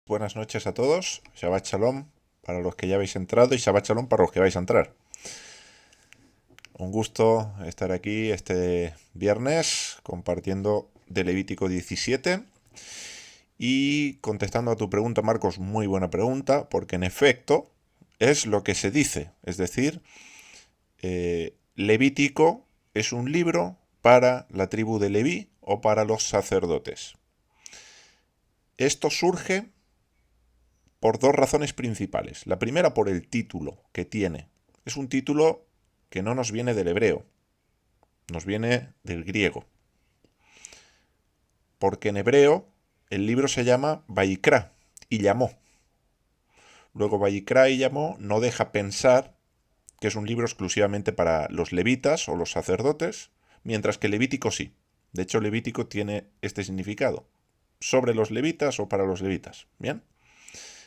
Buenas noches a todos. Shabbat Shalom para los que ya habéis entrado y Shabbat Shalom para los que vais a entrar. Un gusto estar aquí este viernes compartiendo de Levítico 17 y contestando a tu pregunta, Marcos, muy buena pregunta, porque en efecto es lo que se dice. Es decir, Levítico es un libro para la tribu de Leví o para los sacerdotes. Esto surge por dos razones principales. La primera, por el título que tiene. Es un título que no nos viene del hebreo, nos viene del griego. Porque en hebreo el libro se llama Vayikra y llamó. Luego Vayikra y llamó no deja pensar que es un libro exclusivamente para los levitas o los sacerdotes, mientras que Levítico sí. De hecho, Levítico tiene este significado. Sobre los levitas o para los levitas. ¿Bien?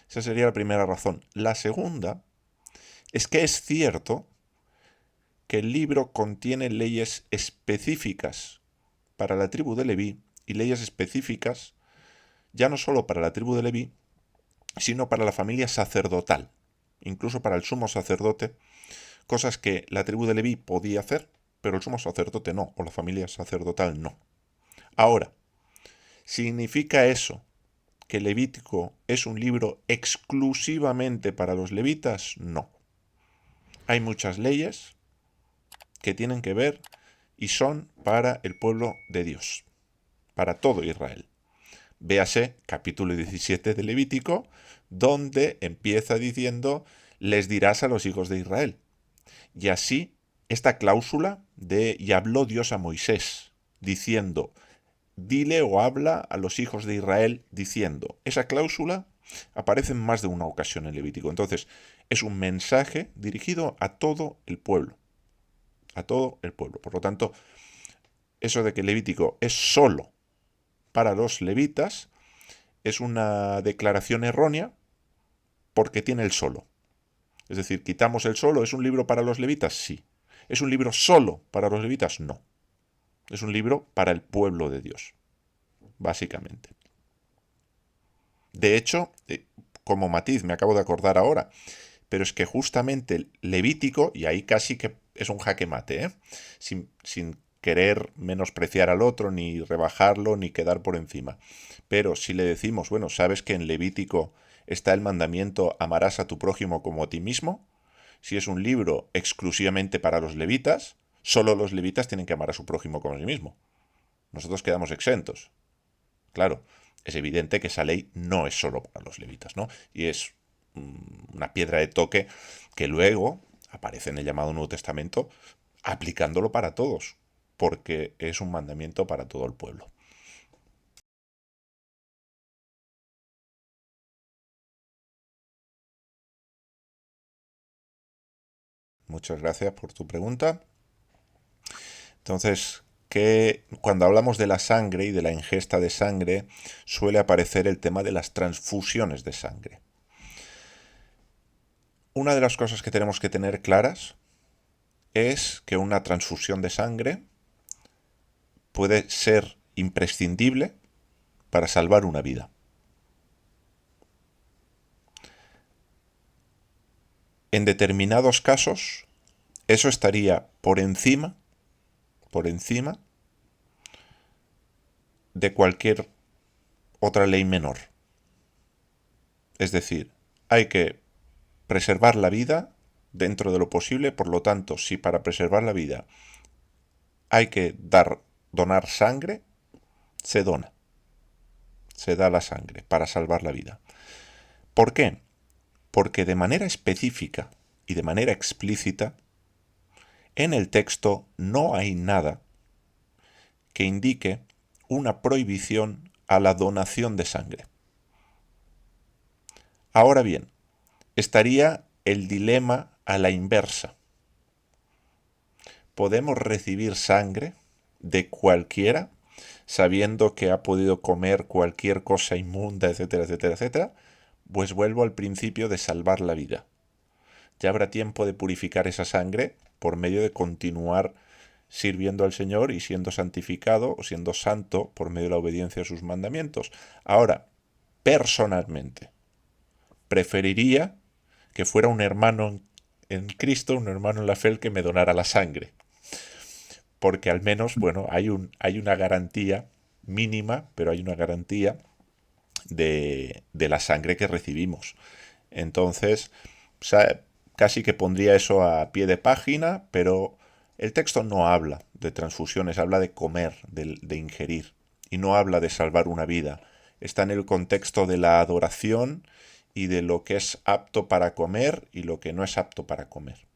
Esa sería la primera razón. La segunda es que es cierto que el libro contiene leyes específicas para la tribu de Leví y leyes específicas ya no solo para la tribu de Leví, sino para la familia sacerdotal, incluso para el sumo sacerdote, cosas que la tribu de Leví podía hacer, pero el sumo sacerdote no, o la familia sacerdotal no. Ahora, ¿significa eso que Levítico es un libro exclusivamente para los levitas? No. Hay muchas leyes que tienen que ver y son para el pueblo de Dios, para todo Israel. Véase capítulo 17 de Levítico, donde empieza diciendo, les dirás a los hijos de Israel. Y así, esta cláusula de, y habló Dios a Moisés, diciendo, dile o habla a los hijos de Israel, diciendo, esa cláusula aparece en más de una ocasión en Levítico. Entonces, es un mensaje dirigido a todo el pueblo. A todo el pueblo. Por lo tanto, eso de que Levítico es solo para los levitas es una declaración errónea porque tiene el solo. Es decir, quitamos el solo. ¿Es un libro para los levitas? Sí. ¿Es un libro solo para los levitas? No. Es un libro para el pueblo de Dios, básicamente. De hecho, como matiz, me acabo de acordar ahora, pero es que justamente el Levítico, y ahí casi que es un jaque mate, sin querer menospreciar al otro, ni rebajarlo, ni quedar por encima. Pero si le decimos, bueno, ¿sabes que en Levítico está el mandamiento amarás a tu prójimo como a ti mismo? Si es un libro exclusivamente para los levitas, solo los levitas tienen que amar a su prójimo como a sí mismo. Nosotros quedamos exentos. Claro, es evidente que esa ley no es solo para los levitas, ¿no? Y es una piedra de toque que luego aparece en el llamado Nuevo Testamento aplicándolo para todos, porque es un mandamiento para todo el pueblo. Muchas gracias por tu pregunta. Entonces, que cuando hablamos de la sangre y de la ingesta de sangre, suele aparecer el tema de las transfusiones de sangre. Una de las cosas que tenemos que tener claras es que una transfusión de sangre puede ser imprescindible para salvar una vida. En determinados casos, eso estaría por encima de cualquier otra ley menor. Es decir, hay que preservar la vida dentro de lo posible, por lo tanto, si para preservar la vida hay que donar sangre, se dona, se da la sangre para salvar la vida. ¿Por qué? Porque de manera específica y de manera explícita, en el texto no hay nada que indique una prohibición a la donación de sangre. Ahora bien, estaría el dilema a la inversa. ¿Podemos recibir sangre de cualquiera sabiendo que ha podido comer cualquier cosa inmunda, etcétera, etcétera, etcétera? Pues vuelvo al principio de salvar la vida. Ya habrá tiempo de purificar esa sangre por medio de continuar sirviendo al Señor y siendo santificado o siendo santo por medio de la obediencia a sus mandamientos. Ahora, personalmente, preferiría que fuera un hermano en Cristo, un hermano en la fe, el que me donara la sangre. Porque al menos, bueno, hay una garantía mínima, pero hay una garantía de la sangre que recibimos. Entonces, o sea, casi que pondría eso a pie de página, pero el texto no habla de transfusiones, habla de comer, de ingerir, y no habla de salvar una vida. Está en el contexto de la adoración y de lo que es apto para comer y lo que no es apto para comer.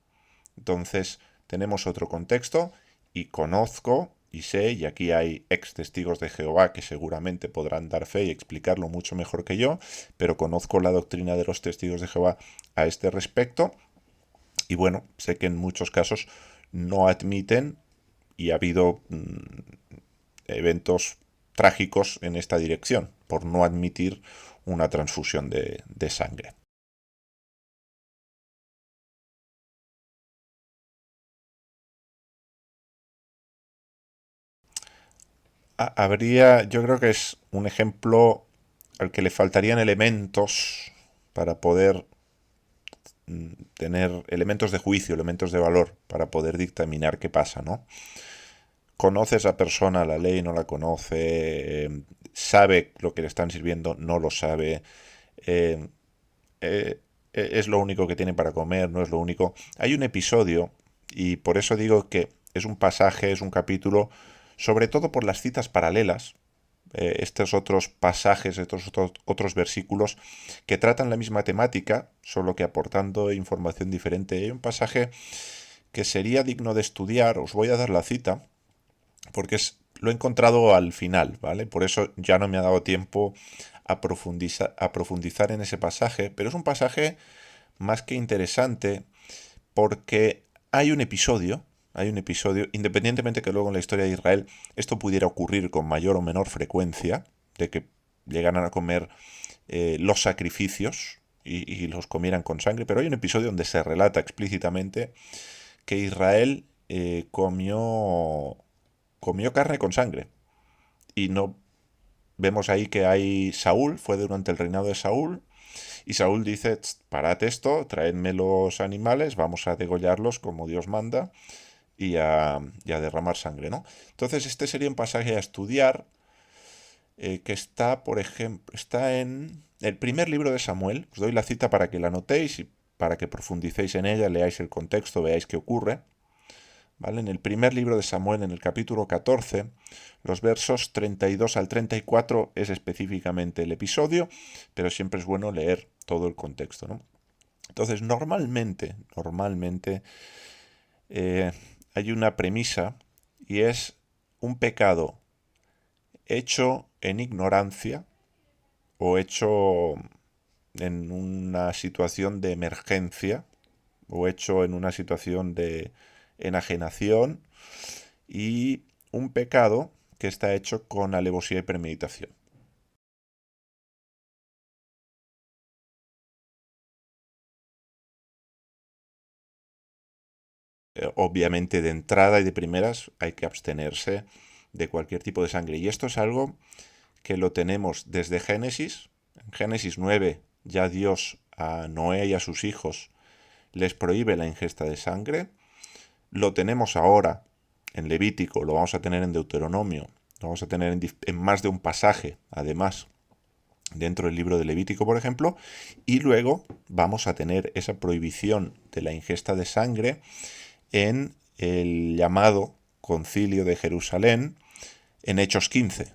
Entonces, tenemos otro contexto y conozco y sé, y aquí hay ex testigos de Jehová que seguramente podrán dar fe y explicarlo mucho mejor que yo, pero conozco la doctrina de los testigos de Jehová a este respecto y bueno, sé que en muchos casos no admiten y ha habido eventos trágicos en esta dirección por no admitir una transfusión de sangre. Habría, yo creo que es un ejemplo al que le faltarían elementos para poder tener elementos de juicio, elementos de valor, para poder dictaminar qué pasa, ¿no? Conoce a esa persona, la ley no la conoce, sabe lo que le están sirviendo, no lo sabe, eh, es lo único que tiene para comer, no es lo único. Hay un episodio, y por eso digo que es un pasaje, es un capítulo, sobre todo por las citas paralelas, estos otros pasajes, estos otros versículos que tratan la misma temática, solo que aportando información diferente. Hay un pasaje que sería digno de estudiar, os voy a dar la cita, porque lo he encontrado al final, ¿vale? Por eso ya no me ha dado tiempo a profundizar en ese pasaje, pero es un pasaje más que interesante porque hay un episodio, independientemente que luego en la historia de Israel esto pudiera ocurrir con mayor o menor frecuencia, de que llegaran a comer los sacrificios y los comieran con sangre, pero hay un episodio donde se relata explícitamente que Israel comió carne con sangre. Y no vemos ahí que hay Saúl, fue durante el reinado de Saúl, y Saúl dice, parad esto, traedme los animales, vamos a degollarlos como Dios manda y a derramar sangre, ¿no? Entonces este sería un pasaje a estudiar que está, por ejemplo, está en el primer libro de Samuel. Os doy la cita para que la anotéis y para que profundicéis en ella, leáis el contexto, veáis qué ocurre. ¿Vale? En el primer libro de Samuel, en el capítulo 14, los versos 32 al 34 es específicamente el episodio, pero siempre es bueno leer todo el contexto, ¿no? Entonces, normalmente eh, hay una premisa y es un pecado hecho en ignorancia o hecho en una situación de emergencia o hecho en una situación de enajenación y un pecado que está hecho con alevosía y premeditación. Obviamente de entrada y de primeras hay que abstenerse de cualquier tipo de sangre. Y esto es algo que lo tenemos desde Génesis. En Génesis 9 ya Dios a Noé y a sus hijos les prohíbe la ingesta de sangre. Lo tenemos ahora en Levítico, lo vamos a tener en Deuteronomio, lo vamos a tener en más de un pasaje, además, dentro del libro de Levítico, por ejemplo, y luego vamos a tener esa prohibición de la ingesta de sangre en el llamado Concilio de Jerusalén en Hechos 15,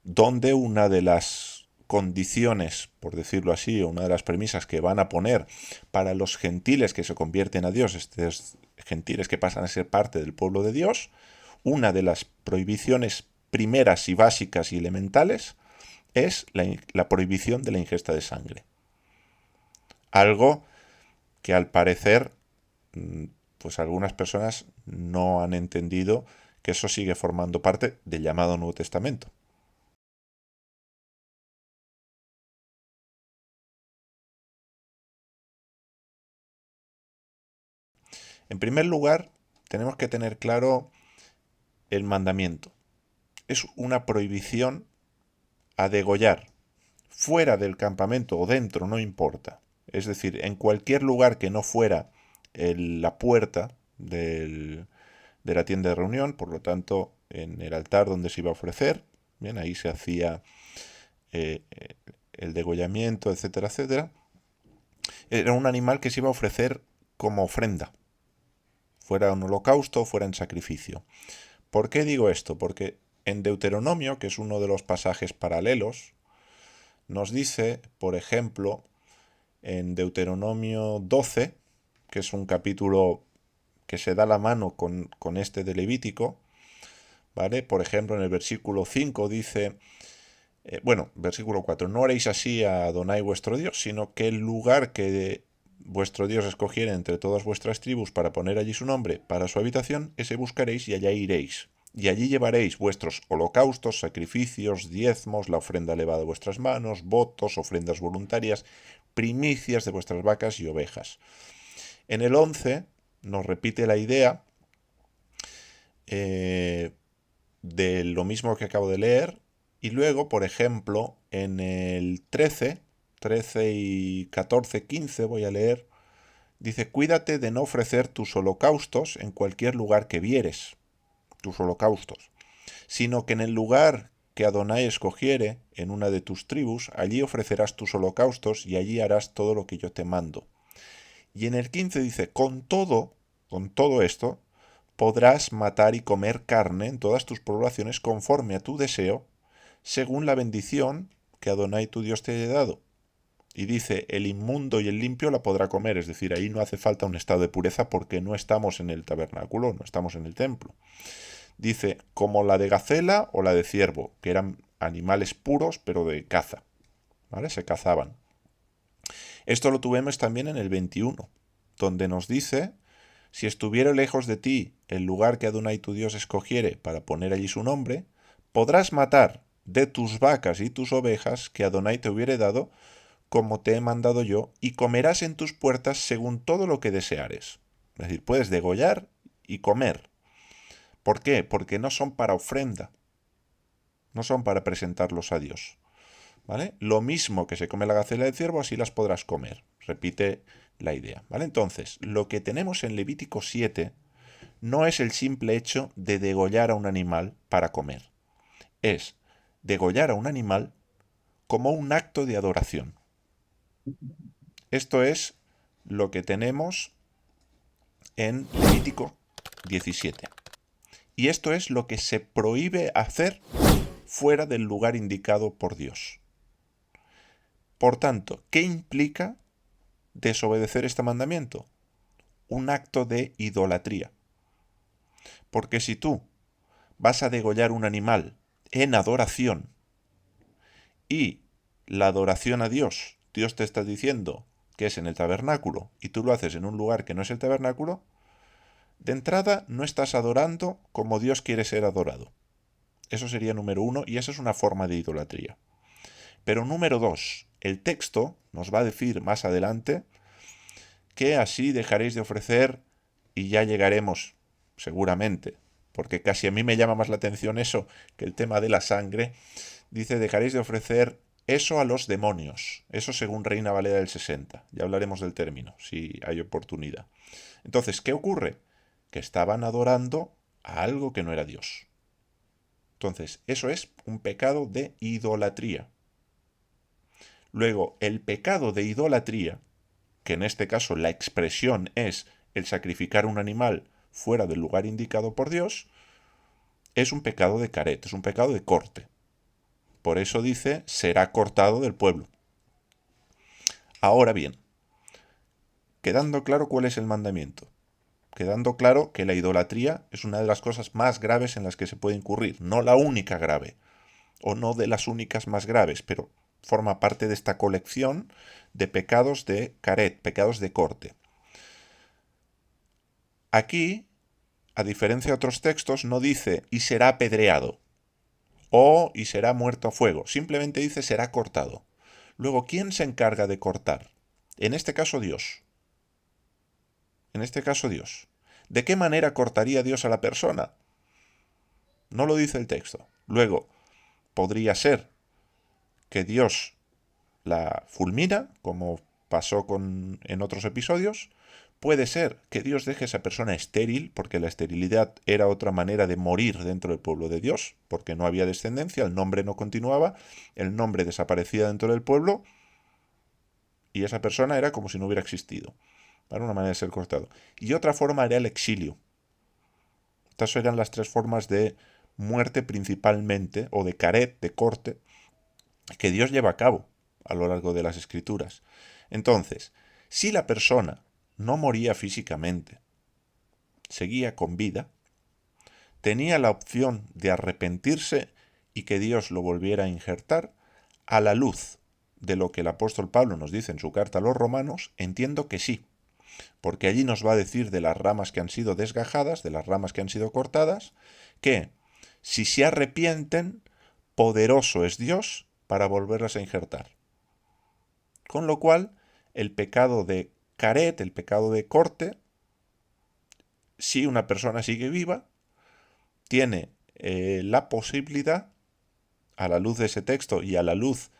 donde una de las condiciones, por decirlo así, o una de las premisas que van a poner para los gentiles que se convierten a Dios, estos gentiles que pasan a ser parte del pueblo de Dios, una de las prohibiciones primeras y básicas y elementales es la prohibición de la ingesta de sangre. Algo que al parecer, pues algunas personas no han entendido que eso sigue formando parte del llamado Nuevo Testamento. En primer lugar, tenemos que tener claro el mandamiento. Es una prohibición a degollar fuera del campamento o dentro, no importa. Es decir, en cualquier lugar que no fuera la puerta de la tienda de reunión, por lo tanto, en el altar donde se iba a ofrecer, bien, ahí se hacía eh, el degollamiento, etcétera, etcétera. Era un animal que se iba a ofrecer como ofrenda, fuera un holocausto, fuera en sacrificio. ¿Por qué digo esto? Porque en Deuteronomio, que es uno de los pasajes paralelos, nos dice, por ejemplo, en Deuteronomio 12, que es un capítulo que se da la mano con este de Levítico, ¿vale? Por ejemplo, en el versículo 5 dice, versículo 4, no haréis así a Adonai vuestro Dios, sino que el lugar que vuestro Dios escogiere entre todas vuestras tribus para poner allí su nombre para su habitación, ese buscaréis y allá iréis. Y allí llevaréis vuestros holocaustos, sacrificios, diezmos, la ofrenda elevada de vuestras manos, votos, ofrendas voluntarias, primicias de vuestras vacas y ovejas. En el 11 nos repite la idea de lo mismo que acabo de leer, y luego, por ejemplo, en el 13 y 14, 15 voy a leer, dice, cuídate de no ofrecer tus holocaustos en cualquier lugar que vieres, tus holocaustos, sino que en el lugar que Adonai escogiere en una de tus tribus, allí ofrecerás tus holocaustos y allí harás todo lo que yo te mando. Y en el 15 dice, con todo esto, podrás matar y comer carne en todas tus poblaciones conforme a tu deseo, según la bendición que Adonai tu Dios te haya dado. Y dice, el inmundo y el limpio la podrá comer, es decir, ahí no hace falta un estado de pureza porque no estamos en el tabernáculo, no estamos en el templo. Dice, como la de gacela o la de ciervo, que eran animales puros pero de caza, ¿vale? Se cazaban. Esto lo tuvimos también en el 21, donde nos dice, si estuviera lejos de ti el lugar que Adonai tu Dios escogiere para poner allí su nombre, podrás matar de tus vacas y tus ovejas que Adonai te hubiere dado, como te he mandado yo, y comerás en tus puertas según todo lo que deseares. Es decir, puedes degollar y comer. ¿Por qué? Porque no son para ofrenda, no son para presentarlos a Dios. ¿Vale? Lo mismo que se come la gacela del ciervo, así las podrás comer. Repite la idea. ¿Vale? Entonces, lo que tenemos en Levítico 7 no es el simple hecho de degollar a un animal para comer. Es degollar a un animal como un acto de adoración. Esto es lo que tenemos en Levítico 17. Y esto es lo que se prohíbe hacer fuera del lugar indicado por Dios. Por tanto, ¿qué implica desobedecer este mandamiento? Un acto de idolatría. Porque si tú vas a degollar un animal en adoración y la adoración a Dios, Dios te está diciendo que es en el tabernáculo y tú lo haces en un lugar que no es el tabernáculo, de entrada no estás adorando como Dios quiere ser adorado. Eso sería número uno y esa es una forma de idolatría. Pero número dos, el texto nos va a decir más adelante que así dejaréis de ofrecer y ya llegaremos, seguramente, porque casi a mí me llama más la atención eso que el tema de la sangre. Dice, dejaréis de ofrecer eso a los demonios. Eso según Reina Valera del 60. Ya hablaremos del término, si hay oportunidad. Entonces, ¿qué ocurre? Que estaban adorando a algo que no era Dios. Entonces, eso es un pecado de idolatría. Luego, el pecado de idolatría, que en este caso la expresión es el sacrificar un animal fuera del lugar indicado por Dios, es un pecado de caret, es un pecado de corte. Por eso dice, será cortado del pueblo. Ahora bien, quedando claro cuál es el mandamiento, quedando claro que la idolatría es una de las cosas más graves en las que se puede incurrir, no la única grave, o no de las únicas más graves, pero forma parte de esta colección de pecados de caret, pecados de corte. Aquí, a diferencia de otros textos, no dice y será apedreado o y será muerto a fuego, simplemente dice será cortado. Luego, ¿quién se encarga de cortar? En este caso Dios. En este caso Dios. ¿De qué manera cortaría Dios a la persona? No lo dice el texto. Luego, podría ser que Dios la fulmina, como pasó en otros episodios. Puede ser que Dios deje a esa persona estéril, porque la esterilidad era otra manera de morir dentro del pueblo de Dios, porque no había descendencia, el nombre no continuaba, el nombre desaparecía dentro del pueblo y esa persona era como si no hubiera existido. Para una manera de ser cortado. Y otra forma era el exilio. Estas eran las tres formas de muerte principalmente, o de caret, de corte, que Dios lleva a cabo a lo largo de las escrituras. Entonces, si la persona no moría físicamente, seguía con vida, tenía la opción de arrepentirse y que Dios lo volviera a injertar. A la luz de lo que el apóstol Pablo nos dice en su carta a los romanos, entiendo que sí, porque allí nos va a decir de las ramas que han sido desgajadas, de las ramas que han sido cortadas, que si se arrepienten, poderoso es Dios para volverlas a injertar. Con lo cual, el pecado de caret, el pecado de corte, si una persona sigue viva, tiene la posibilidad, a la luz de ese texto y a la luz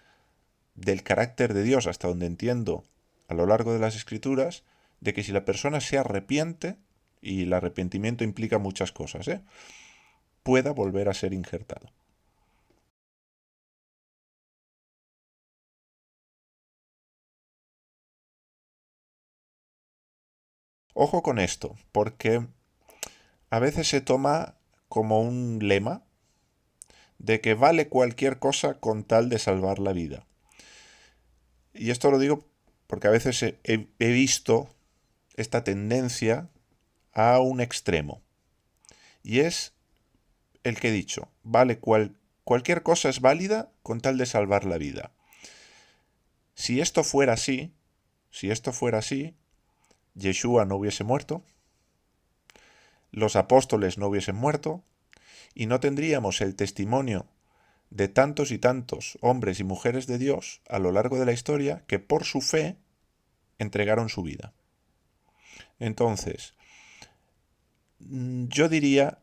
del carácter de Dios, hasta donde entiendo a lo largo de las escrituras, de que si la persona se arrepiente, y el arrepentimiento implica muchas cosas, pueda volver a ser injertado. Ojo con esto, porque a veces se toma como un lema de que vale cualquier cosa con tal de salvar la vida. Y esto lo digo porque a veces he visto esta tendencia a un extremo. Y es el que he dicho, vale cualquier cosa es válida con tal de salvar la vida. Si esto fuera así, si esto fuera así, Yeshua no hubiese muerto, los apóstoles no hubiesen muerto, y no tendríamos el testimonio de tantos y tantos hombres y mujeres de Dios a lo largo de la historia que por su fe entregaron su vida. Entonces, yo diría,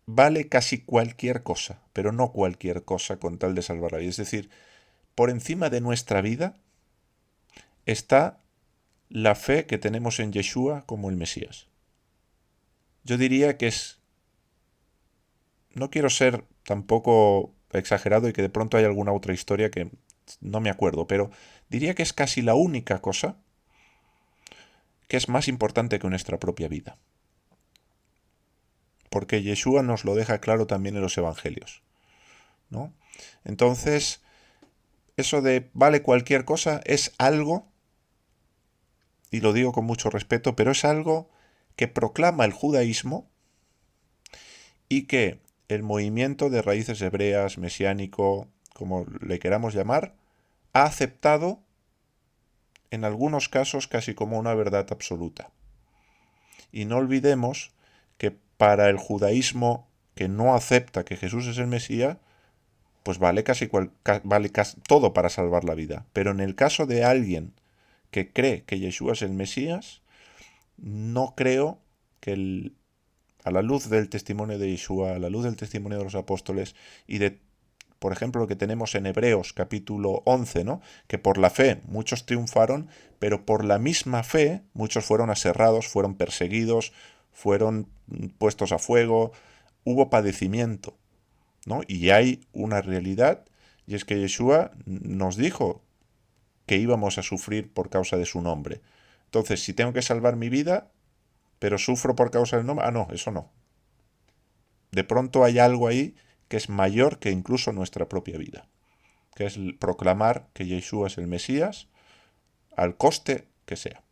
vale casi cualquier cosa, pero no cualquier cosa con tal de salvar la vida. Es decir, por encima de nuestra vida está la fe que tenemos en Yeshua como el Mesías. Yo diría que es... No quiero ser tampoco exagerado y que de pronto hay alguna otra historia que no me acuerdo, pero diría que es casi la única cosa que es más importante que nuestra propia vida. Porque Yeshua nos lo deja claro también en los evangelios, ¿no? Entonces, eso de vale cualquier cosa es algo, y lo digo con mucho respeto, pero es algo que proclama el judaísmo y que el movimiento de raíces hebreas, mesiánico, como le queramos llamar, ha aceptado en algunos casos casi como una verdad absoluta. Y no olvidemos que para el judaísmo que no acepta que Jesús es el Mesías, pues vale casi todo para salvar la vida. Pero en el caso de alguien que cree que Yeshua es el Mesías, no creo que a la luz del testimonio de Yeshua, a la luz del testimonio de los apóstoles y de, por ejemplo, lo que tenemos en Hebreos capítulo 11, ¿no? Que por la fe muchos triunfaron, pero por la misma fe muchos fueron aserrados, fueron perseguidos, fueron puestos a fuego, hubo padecimiento, ¿no? Y hay una realidad, y es que Yeshua nos dijo que íbamos a sufrir por causa de su nombre. Entonces, si tengo que salvar mi vida, pero sufro por causa del nombre, no, eso no. De pronto hay algo ahí que es mayor que incluso nuestra propia vida, que es proclamar que Yeshua es el Mesías al coste que sea.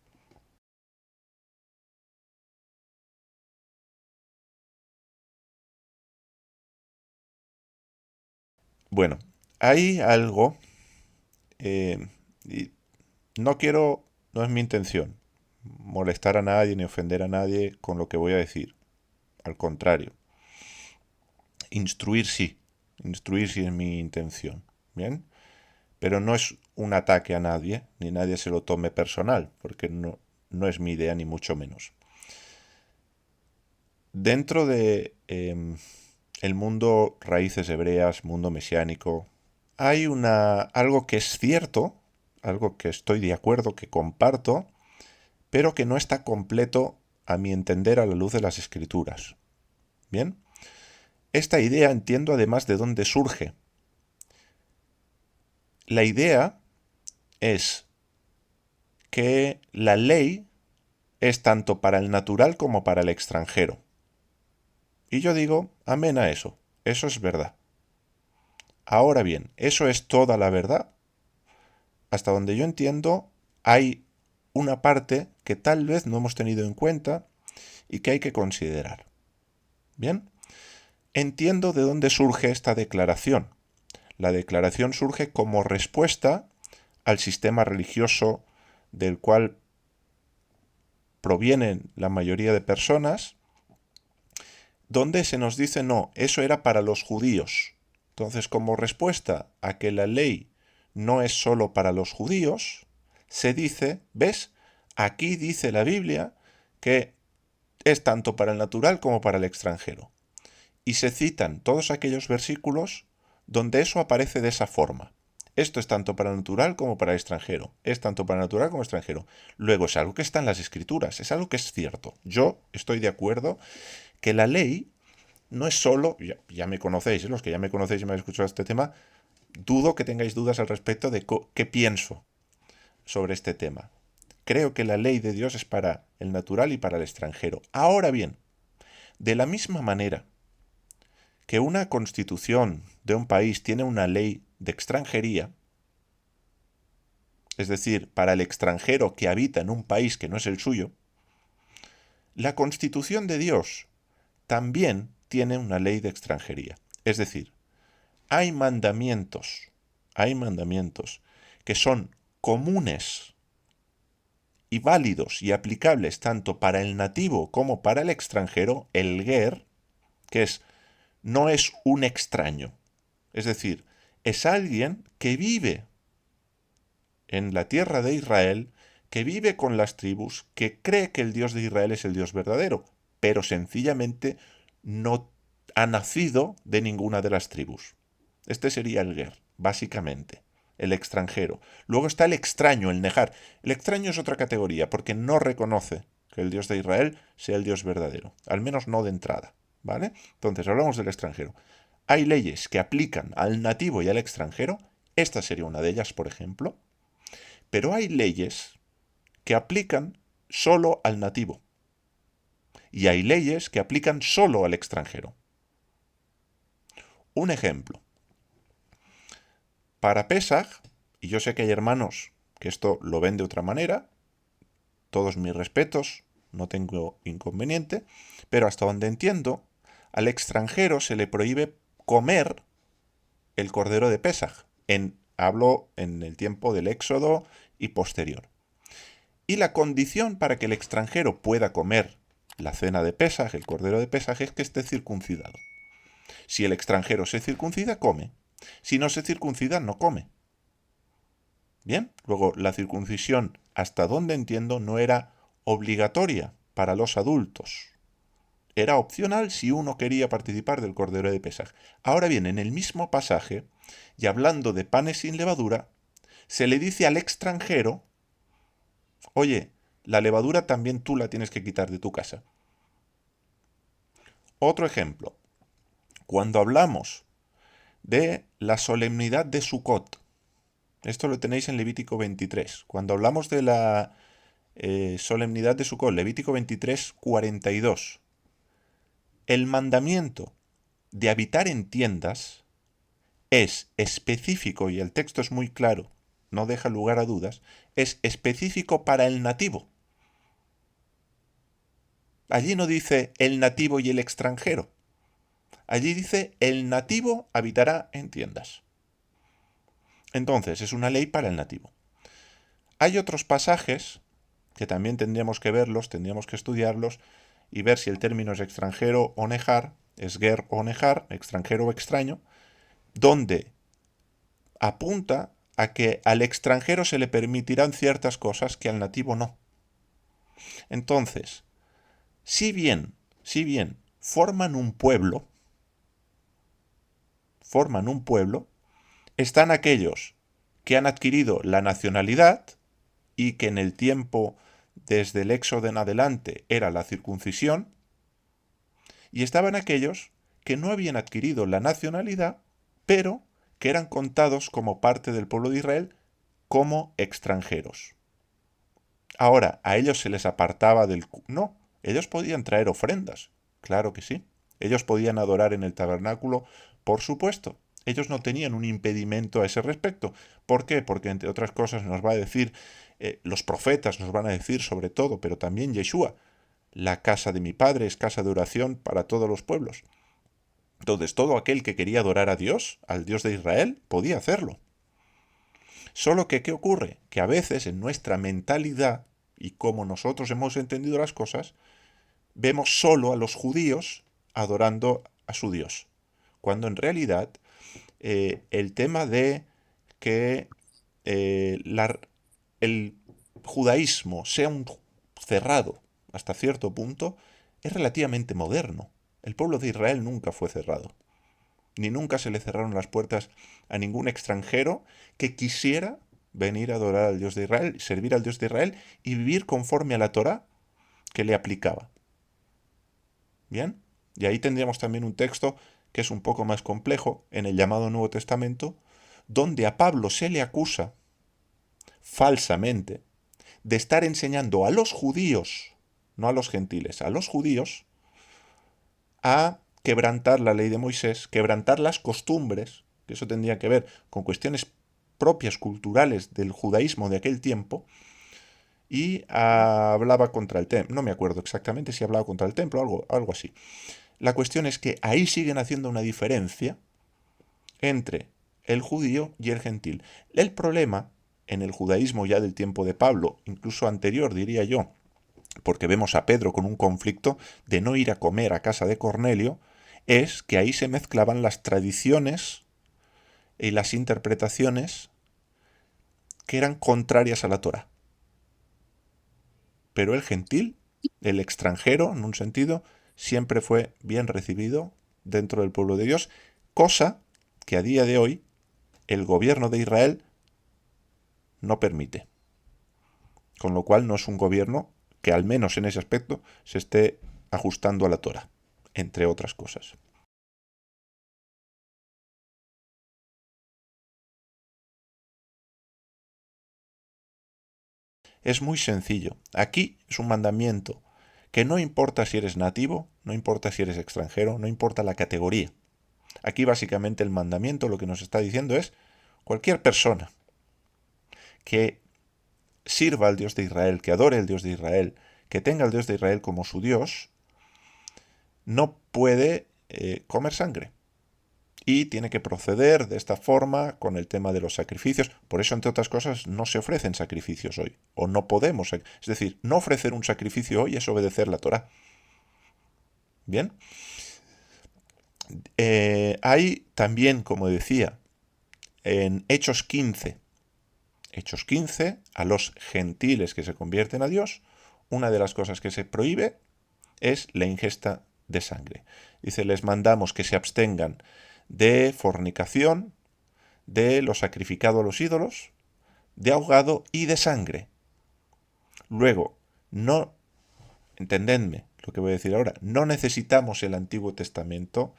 Bueno, hay algo, y no quiero, no es mi intención molestar a nadie ni ofender a nadie con lo que voy a decir. Al contrario, instruir sí es mi intención, ¿bien? Pero no es un ataque a nadie, ni nadie se lo tome personal, porque no es mi idea ni mucho menos. Dentro de el mundo raíces hebreas, mundo mesiánico, hay algo que es cierto, algo que estoy de acuerdo, que comparto, pero que no está completo a mi entender a la luz de las Escrituras. Bien, esta idea entiendo además de dónde surge. La idea es que la ley es tanto para el natural como para el extranjero. Y yo digo, amén a eso, eso es verdad. Ahora bien, ¿eso es toda la verdad? Hasta donde yo entiendo, hay una parte que tal vez no hemos tenido en cuenta y que hay que considerar. Bien, entiendo de dónde surge esta declaración. La declaración surge como respuesta al sistema religioso del cual provienen la mayoría de personas, donde se nos dice no, eso era para los judíos. Entonces, como respuesta a que la ley no es solo para los judíos, se dice, ¿ves? Aquí dice la Biblia que es tanto para el natural como para el extranjero. Y se citan todos aquellos versículos donde eso aparece de esa forma. Esto es tanto para el natural como para el extranjero. Es tanto para el natural como extranjero. Luego es algo que está en las Escrituras, es algo que es cierto. Yo estoy de acuerdo que la ley no es solo, ya me conocéis, los que ya me conocéis y me habéis escuchado este tema, dudo que tengáis dudas al respecto de qué pienso sobre este tema. Creo que la ley de Dios es para el natural y para el extranjero. Ahora bien, de la misma manera que una constitución de un país tiene una ley de extranjería, es decir, para el extranjero que habita en un país que no es el suyo, la constitución de Dios también tiene una ley de extranjería. Es decir, hay mandamientos que son comunes y válidos y aplicables tanto para el nativo como para el extranjero, el ger, que no es un extraño. Es decir, es alguien que vive en la tierra de Israel, que vive con las tribus, que cree que el Dios de Israel es el Dios verdadero, pero sencillamente no ha nacido de ninguna de las tribus. Este sería el ger, básicamente, el extranjero. Luego está el extraño, el nejar. El extraño es otra categoría, porque no reconoce que el Dios de Israel sea el Dios verdadero, al menos no de entrada, ¿vale? Entonces, hablamos del extranjero. Hay leyes que aplican al nativo y al extranjero, esta sería una de ellas, por ejemplo, pero hay leyes que aplican solo al nativo y hay leyes que aplican solo al extranjero. Un ejemplo. Para Pesaj, y yo sé que hay hermanos que esto lo ven de otra manera, todos mis respetos, no tengo inconveniente, pero hasta donde entiendo, al extranjero se le prohíbe comer el cordero de Pesaj. Hablo en el tiempo del Éxodo y posterior. Y la condición para que el extranjero pueda comer la cena de Pesaj, el cordero de Pesaj, es que esté circuncidado. Si el extranjero se circuncida, come. Si no se circuncida, no come. Bien, luego la circuncisión, hasta donde entiendo, no era obligatoria para los adultos. Era opcional si uno quería participar del cordero de Pesaj. Ahora bien, en el mismo pasaje, y hablando de panes sin levadura, se le dice al extranjero, oye, la levadura también tú la tienes que quitar de tu casa. Otro ejemplo, cuando hablamos de la solemnidad de Sukkot, esto lo tenéis en Levítico 23, cuando hablamos de la solemnidad de Sukkot, Levítico 23, 42, el mandamiento de habitar en tiendas es específico, y el texto es muy claro, no deja lugar a dudas, es específico para el nativo. Allí no dice el nativo y el extranjero. Allí dice el nativo habitará en tiendas. Entonces, es una ley para el nativo. Hay otros pasajes que también tendríamos que verlos, tendríamos que estudiarlos y ver si el término es extranjero o nejar, es ger o nejar, extranjero o extraño, donde apunta a que al extranjero se le permitirán ciertas cosas que al nativo no. Entonces, si bien forman un pueblo, están aquellos que han adquirido la nacionalidad y que en el tiempo desde el Éxodo en adelante era la circuncisión, y estaban aquellos que no habían adquirido la nacionalidad, pero que eran contados como parte del pueblo de Israel como extranjeros. Ahora, ¿a ellos se les apartaba del... No, ellos podían traer ofrendas, claro que sí. Ellos podían adorar en el tabernáculo, por supuesto. Ellos no tenían un impedimento a ese respecto. ¿Por qué? Porque entre otras cosas nos va a decir, los profetas nos van a decir sobre todo, pero también Yeshua, la casa de mi padre es casa de oración para todos los pueblos. Entonces, todo aquel que quería adorar a Dios, al Dios de Israel, podía hacerlo. Solo que, ¿qué ocurre? Que a veces en nuestra mentalidad, y como nosotros hemos entendido las cosas, vemos solo a los judíos adorando a su Dios. Cuando en realidad el tema de que el judaísmo sea un cerrado hasta cierto punto es relativamente moderno. El pueblo de Israel nunca fue cerrado, ni nunca se le cerraron las puertas a ningún extranjero que quisiera venir a adorar al Dios de Israel, servir al Dios de Israel y vivir conforme a la Torá que le aplicaba. ¿Bien? Y ahí tendríamos también un texto que es un poco más complejo en el llamado Nuevo Testamento, donde a Pablo se le acusa falsamente de estar enseñando a los judíos, no a los gentiles, a los judíos, a quebrantar la ley de Moisés, quebrantar las costumbres, que eso tendría que ver con cuestiones propias culturales del judaísmo de aquel tiempo, y hablaba contra el templo. No me acuerdo exactamente si hablaba contra el templo o algo así. La cuestión es que ahí siguen haciendo una diferencia entre el judío y el gentil. El problema en el judaísmo ya del tiempo de Pablo, incluso anterior diría yo, porque vemos a Pedro con un conflicto de no ir a comer a casa de Cornelio, es que ahí se mezclaban las tradiciones y las interpretaciones que eran contrarias a la Torá. Pero el gentil, el extranjero, en un sentido, siempre fue bien recibido dentro del pueblo de Dios, cosa que a día de hoy el gobierno de Israel no permite. Con lo cual no es un gobierno que al menos en ese aspecto se esté ajustando a la Torá, entre otras cosas. Es muy sencillo. Aquí es un mandamiento que no importa si eres nativo, no importa si eres extranjero, no importa la categoría. Aquí básicamente el mandamiento lo que nos está diciendo es cualquier persona que sirva al Dios de Israel, que adore al Dios de Israel, que tenga al Dios de Israel como su Dios, no puede comer sangre. Y tiene que proceder de esta forma con el tema de los sacrificios. Por eso, entre otras cosas, no se ofrecen sacrificios hoy. O no podemos. Es decir, no ofrecer un sacrificio hoy es obedecer la Torá. Bien. Hay también, como decía, en Hechos 15, a los gentiles que se convierten a Dios, una de las cosas que se prohíbe es la ingesta de sangre. Dice, les mandamos que se abstengan de fornicación, de lo sacrificado a los ídolos, de ahogado y de sangre. Luego, no, entendedme lo que voy a decir ahora, no necesitamos el Antiguo Testamento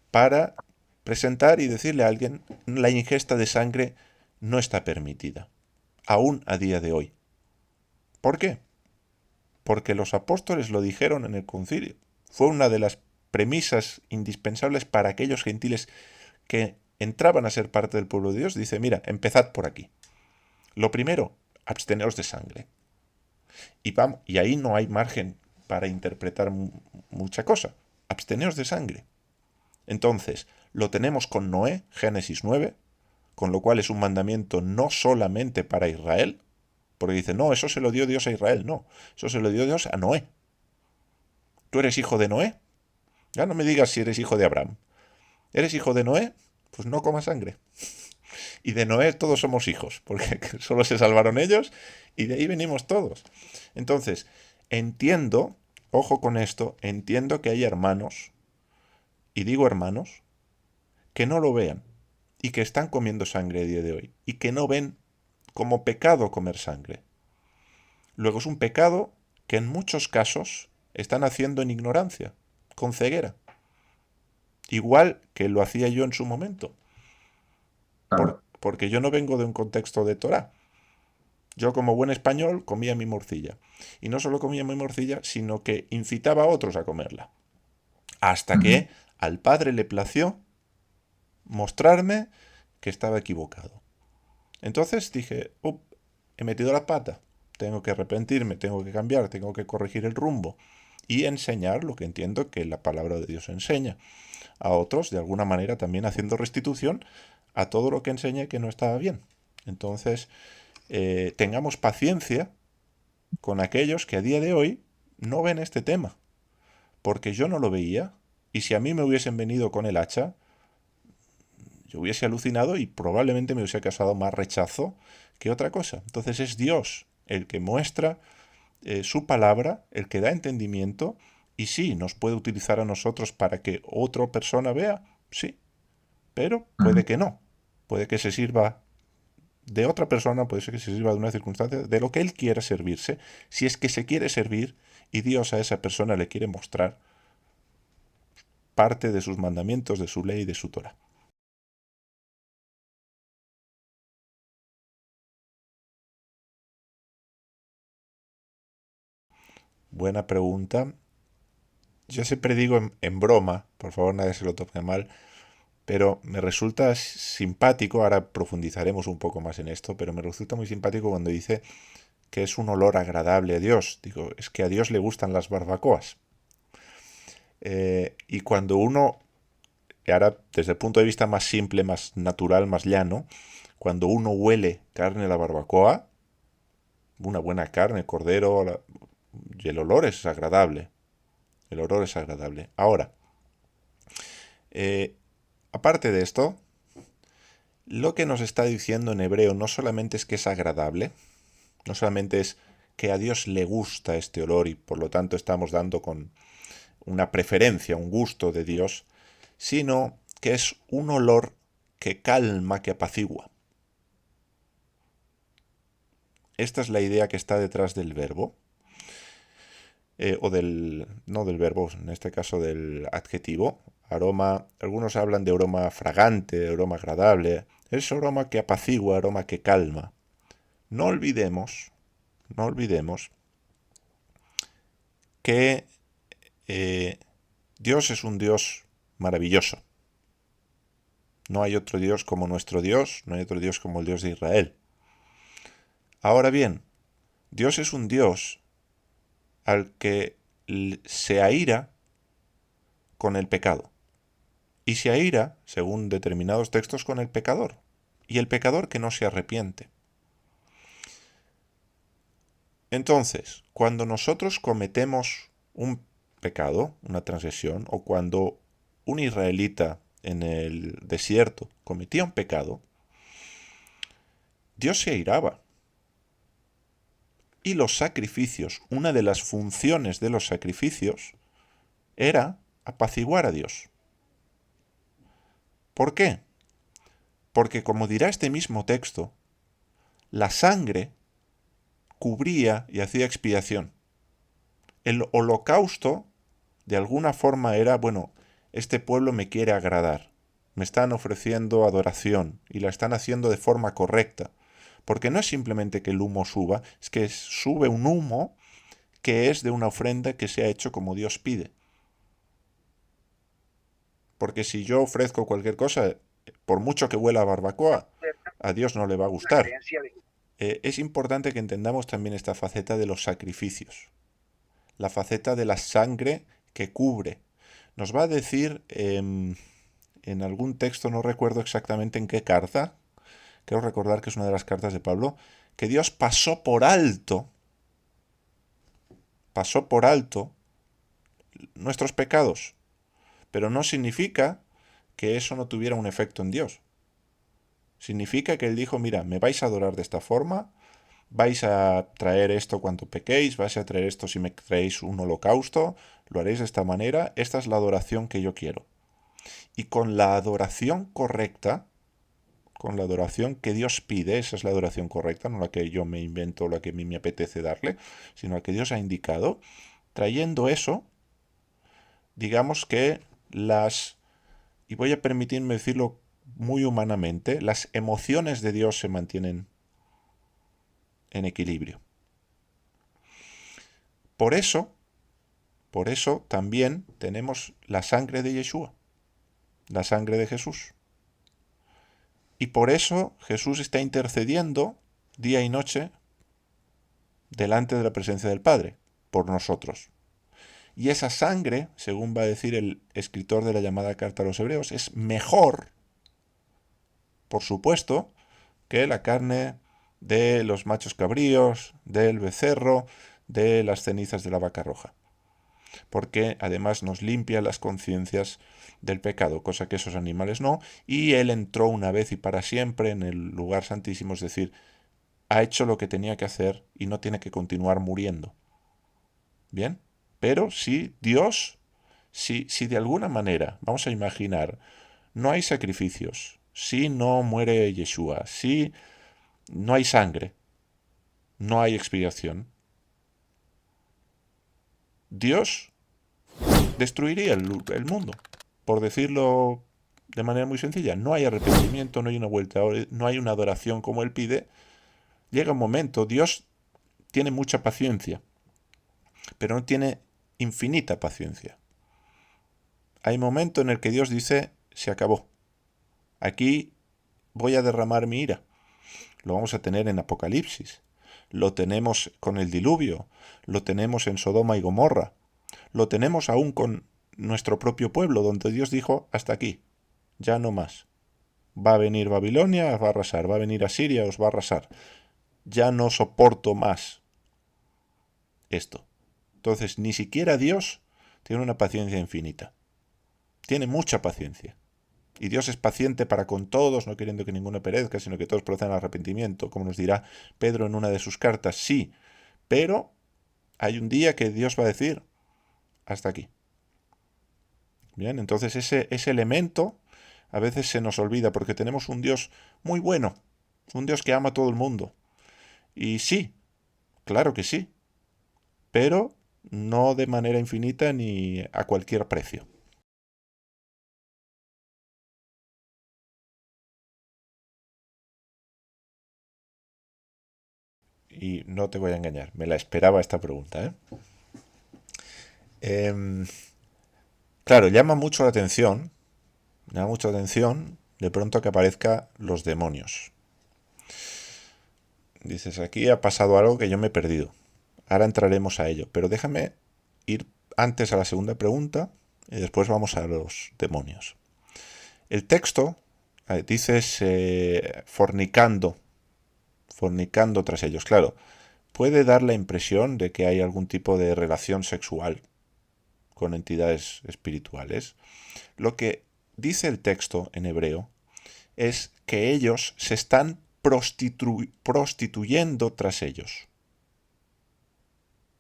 para presentar y decirle a alguien la ingesta de sangre no está permitida, aún a día de hoy. ¿Por qué? Porque los apóstoles lo dijeron en el concilio. Fue una de las premisas indispensables para aquellos gentiles que entraban a ser parte del pueblo de Dios. Dice, mira, empezad por aquí. Lo primero, absteneos de sangre. Y ahí no hay margen para interpretar mucha cosa. Absteneos de sangre. Entonces, lo tenemos con Noé, Génesis 9, con lo cual es un mandamiento no solamente para Israel, porque dice, no, eso se lo dio Dios a Israel, no, eso se lo dio Dios a Noé. ¿Tú eres hijo de Noé? Ya no me digas si eres hijo de Abraham. ¿Eres hijo de Noé? Pues no comas sangre. Y de Noé todos somos hijos, porque solo se salvaron ellos y de ahí venimos todos. Entonces, entiendo, ojo con esto, entiendo que hay hermanos, y digo hermanos, que no lo vean y que están comiendo sangre a día de hoy y que no ven como pecado comer sangre. Luego es un pecado que en muchos casos están haciendo en ignorancia, con ceguera, igual que lo hacía yo en su momento, Claro. porque yo no vengo de un contexto de Torá. Yo como buen español comía mi morcilla. Y no solo comía mi morcilla, sino que incitaba a otros a comerla. Hasta Ujú. que al padre le plació mostrarme que estaba equivocado. Entonces dije, he metido la pata, tengo que arrepentirme, tengo que cambiar, tengo que corregir el rumbo y enseñar lo que entiendo que la palabra de Dios enseña. A otros, de alguna manera, también haciendo restitución a todo lo que enseñé que no estaba bien. Entonces, tengamos paciencia con aquellos que a día de hoy no ven este tema, porque yo no lo veía, y si a mí me hubiesen venido con el hacha, yo hubiese alucinado y probablemente me hubiese causado más rechazo que otra cosa. Entonces es Dios el que muestra su palabra, el que da entendimiento, y sí, nos puede utilizar a nosotros para que otra persona vea, sí, pero puede Ujú. que no. Puede que se sirva de otra persona, puede ser que se sirva de una circunstancia, de lo que él quiera servirse, si es que se quiere servir y Dios a esa persona le quiere mostrar parte de sus mandamientos, de su ley y de su Torah. Buena pregunta. Yo siempre digo en broma, por favor nadie se lo tome mal, pero me resulta simpático, ahora profundizaremos un poco más en esto, pero me resulta muy simpático cuando dice que es un olor agradable a Dios. Digo, es que a Dios le gustan las barbacoas. Y cuando uno, y ahora desde el punto de vista más simple, más natural, más llano, cuando uno huele carne a la barbacoa, una buena carne, cordero, y el olor es agradable. El olor es agradable. Ahora, eh, aparte de esto, lo que nos está diciendo en hebreo no solamente es que es agradable, no solamente es que a Dios le gusta este olor y por lo tanto estamos dando con una preferencia, un gusto de Dios, sino que es un olor que calma, que apacigua. Esta es la idea que está detrás del verbo, o del, no del verbo, en este caso del adjetivo. Aroma, algunos hablan de aroma fragante, de aroma agradable. Es aroma que apacigua, aroma que calma. No olvidemos, no olvidemos que Dios es un Dios maravilloso. No hay otro Dios como nuestro Dios, no hay otro Dios como el Dios de Israel. Ahora bien, Dios es un Dios al que se aira con el pecado. Y se aira, según determinados textos, con el pecador. Y el pecador que no se arrepiente. Entonces, cuando nosotros cometemos un pecado, una transgresión, o cuando un israelita en el desierto cometía un pecado, Dios se airaba. Y los sacrificios, una de las funciones de los sacrificios, era apaciguar a Dios. ¿Por qué? Porque, como dirá este mismo texto, la sangre cubría y hacía expiación. El holocausto, de alguna forma, era, bueno, este pueblo me quiere agradar, me están ofreciendo adoración y la están haciendo de forma correcta. Porque no es simplemente que el humo suba, es que sube un humo que es de una ofrenda que se ha hecho como Dios pide. Porque si yo ofrezco cualquier cosa, por mucho que huela a barbacoa, a Dios no le va a gustar. Es importante que entendamos también esta faceta de los sacrificios, la faceta de la sangre que cubre. Nos va a decir en algún texto, no recuerdo exactamente en qué carta, quiero recordar que es una de las cartas de Pablo, que Dios pasó por alto nuestros pecados, pero no significa que eso no tuviera un efecto en Dios. Significa que él dijo, mira, me vais a adorar de esta forma, vais a traer esto cuando pequéis, vais a traer esto si me traéis un holocausto, lo haréis de esta manera, esta es la adoración que yo quiero. Y con la adoración correcta, con la adoración que Dios pide. Esa es la adoración correcta, no la que yo me invento, la que a mí me apetece darle, sino la que Dios ha indicado. Trayendo eso, digamos que y voy a permitirme decirlo muy humanamente, las emociones de Dios se mantienen en equilibrio. Por eso también tenemos la sangre de Yeshua, la sangre de Jesús. Y por eso Jesús está intercediendo día y noche delante de la presencia del Padre, por nosotros. Y esa sangre, según va a decir el escritor de la llamada Carta a los Hebreos, es mejor, por supuesto, que la carne de los machos cabríos, del becerro, de las cenizas de la vaca roja. Porque además nos limpia las conciencias del pecado, cosa que esos animales no, y Él entró una vez y para siempre en el lugar santísimo, es decir, ha hecho lo que tenía que hacer y no tiene que continuar muriendo. ¿Bien? Pero si Dios, si de alguna manera, vamos a imaginar, no hay sacrificios, si no muere Yeshua, si no hay sangre, no hay expiación, Dios destruiría el mundo, por decirlo de manera muy sencilla. No hay arrepentimiento, no hay una vuelta, no hay una adoración como Él pide. Llega un momento, Dios tiene mucha paciencia, pero no tiene infinita paciencia. Hay momento en el que Dios dice, se acabó. Aquí voy a derramar mi ira. Lo vamos a tener en Apocalipsis. Lo tenemos con el diluvio. Lo tenemos en Sodoma y Gomorra. Lo tenemos aún con nuestro propio pueblo, donde Dios dijo, hasta aquí, ya no más. Va a venir Babilonia, os va a arrasar. Va a venir Asiria, os va a arrasar. Ya no soporto más esto. Entonces, ni siquiera Dios tiene una paciencia infinita. Tiene mucha paciencia. Y Dios es paciente para con todos, no queriendo que ninguno perezca, sino que todos procedan al arrepentimiento, como nos dirá Pedro en una de sus cartas. Sí, pero hay un día que Dios va a decir, hasta aquí. Bien, entonces ese elemento a veces se nos olvida porque tenemos un Dios muy bueno, un Dios que ama a todo el mundo. Y sí, claro que sí, pero no de manera infinita ni a cualquier precio. Y no te voy a engañar, me la esperaba esta pregunta, ¿eh? Em, claro, llama mucho la atención de pronto que aparezca los demonios. Dices, aquí ha pasado algo que yo me he perdido. Ahora entraremos a ello, pero déjame ir antes a la segunda pregunta y después vamos a los demonios. El texto dice fornicando tras ellos. Claro, puede dar la impresión de que hay algún tipo de relación sexual con entidades espirituales. Lo que dice el texto en hebreo es que ellos se están prostituyendo tras ellos.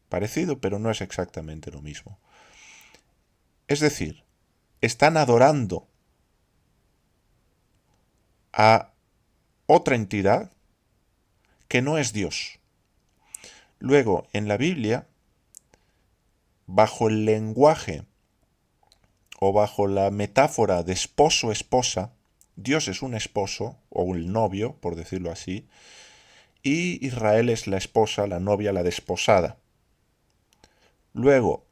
Parecido, pero no es exactamente lo mismo. Es decir, están adorando a otra entidad que no es Dios. Luego, en la Biblia, bajo el lenguaje o bajo la metáfora de esposo-esposa, Dios es un esposo o el novio, por decirlo así, y Israel es la esposa, la novia, la desposada. Luego,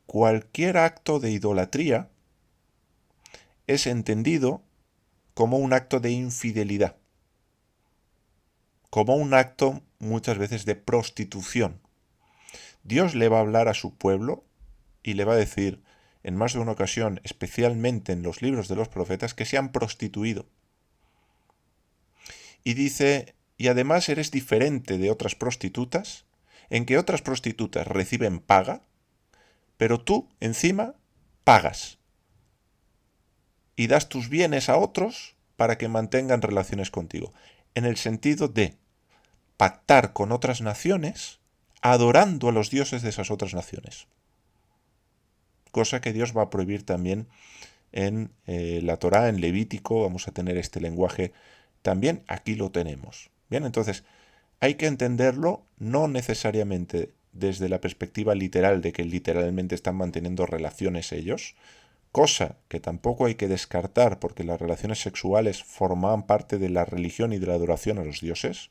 cualquier acto de idolatría es entendido como un acto de infidelidad, como un acto muchas veces de prostitución. Dios le va a hablar a su pueblo y le va a decir en más de una ocasión, especialmente en los libros de los profetas, que se han prostituido. Y dice, y además eres diferente de otras prostitutas, en que otras prostitutas reciben paga, pero tú, encima, pagas. Y das tus bienes a otros para que mantengan relaciones contigo. En el sentido de pactar con otras naciones, adorando a los dioses de esas otras naciones. Cosa que Dios va a prohibir también en la Torá, en Levítico. Vamos a tener este lenguaje también aquí lo tenemos. Bien, entonces hay que entenderlo no necesariamente desde la perspectiva literal de que literalmente están manteniendo relaciones ellos, cosa que tampoco hay que descartar porque las relaciones sexuales formaban parte de la religión y de la adoración a los dioses.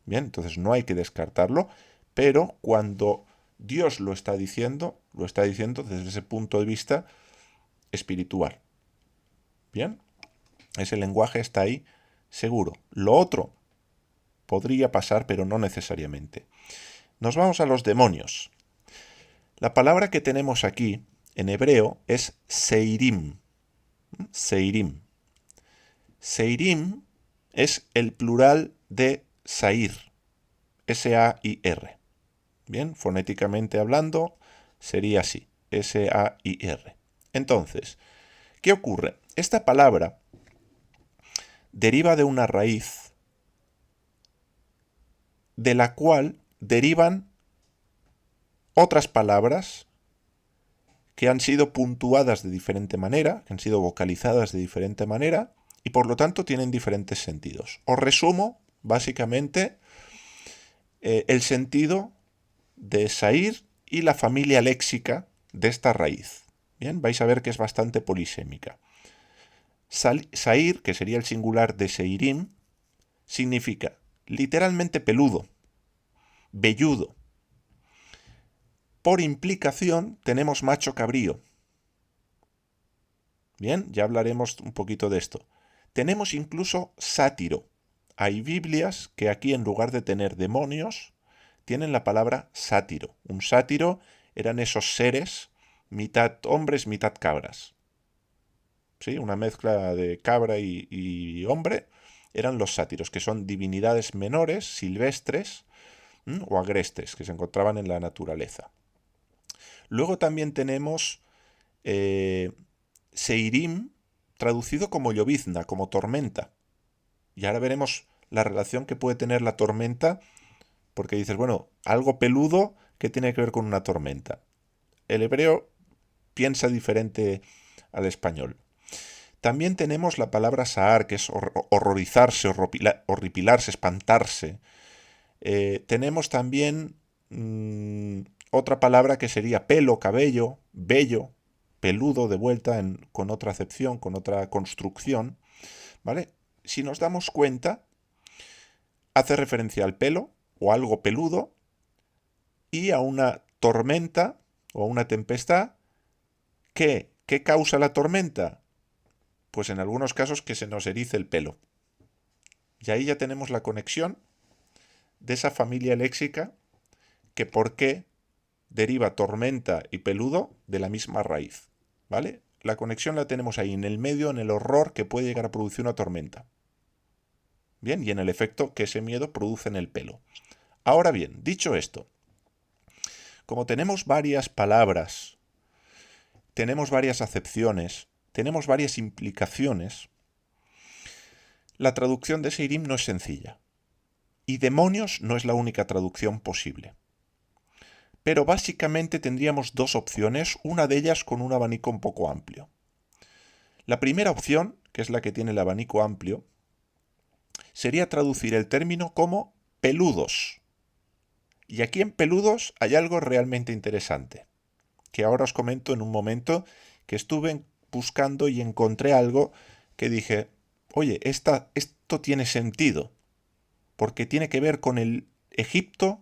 Bien, entonces no hay que descartarlo, pero cuando Dios lo está diciendo desde ese punto de vista espiritual. Bien, ese lenguaje está ahí seguro. Lo otro podría pasar, pero no necesariamente. Nos vamos a los demonios. La palabra que tenemos aquí en hebreo es seirim. Seirim. Seirim es el plural de sair. S-A-I-R. Bien, fonéticamente hablando, sería así. S-A-I-R. Entonces, ¿qué ocurre? Esta palabra deriva de una raíz de la cual derivan otras palabras que han sido puntuadas de diferente manera, que han sido vocalizadas de diferente manera y por lo tanto tienen diferentes sentidos. Os resumo básicamente el sentido de Sair y la familia léxica de esta raíz. Bien, vais a ver que es bastante polisémica. Sair, que sería el singular de Seirim, significa literalmente peludo, velludo. Por implicación tenemos macho cabrío. Bien, ya hablaremos un poquito de esto. Tenemos incluso sátiro. Hay Biblias que aquí en lugar de tener demonios, tienen la palabra sátiro. Un sátiro eran esos seres, mitad hombres, mitad cabras. ¿Sí? Una mezcla de cabra y hombre eran los sátiros, que son divinidades menores, silvestres o agrestes, que se encontraban en la naturaleza. Luego también tenemos Seirim, traducido como llovizna, como tormenta. Y ahora veremos la relación que puede tener la tormenta, porque dices, bueno, algo peludo, ¿qué tiene que ver con una tormenta? El hebreo piensa diferente al español. También tenemos la palabra sahar, que es horrorizarse, horripilarse, espantarse. Tenemos también otra palabra que sería pelo, cabello, vello, peludo de vuelta con otra acepción, con otra construcción. ¿Vale? Si nos damos cuenta, hace referencia al pelo o algo peludo y a una tormenta o a una tempestad. ¿Qué causa la tormenta? Pues en algunos casos que se nos erice el pelo. Y ahí ya tenemos la conexión de esa familia léxica que por qué deriva tormenta y peludo de la misma raíz. ¿Vale? La conexión la tenemos ahí en el medio, en el horror que puede llegar a producir una tormenta. Bien, y en el efecto que ese miedo produce en el pelo. Ahora bien, dicho esto, como tenemos varias palabras, tenemos varias acepciones, tenemos varias implicaciones, la traducción de Seirim no es sencilla. Y demonios no es la única traducción posible. Pero básicamente tendríamos dos opciones, una de ellas con un abanico un poco amplio. La primera opción, que es la que tiene el abanico amplio, sería traducir el término como peludos. Y aquí en peludos hay algo realmente interesante, que ahora os comento en un momento, que estuve buscando y encontré algo que dije, oye, esto tiene sentido, porque tiene que ver con el Egipto,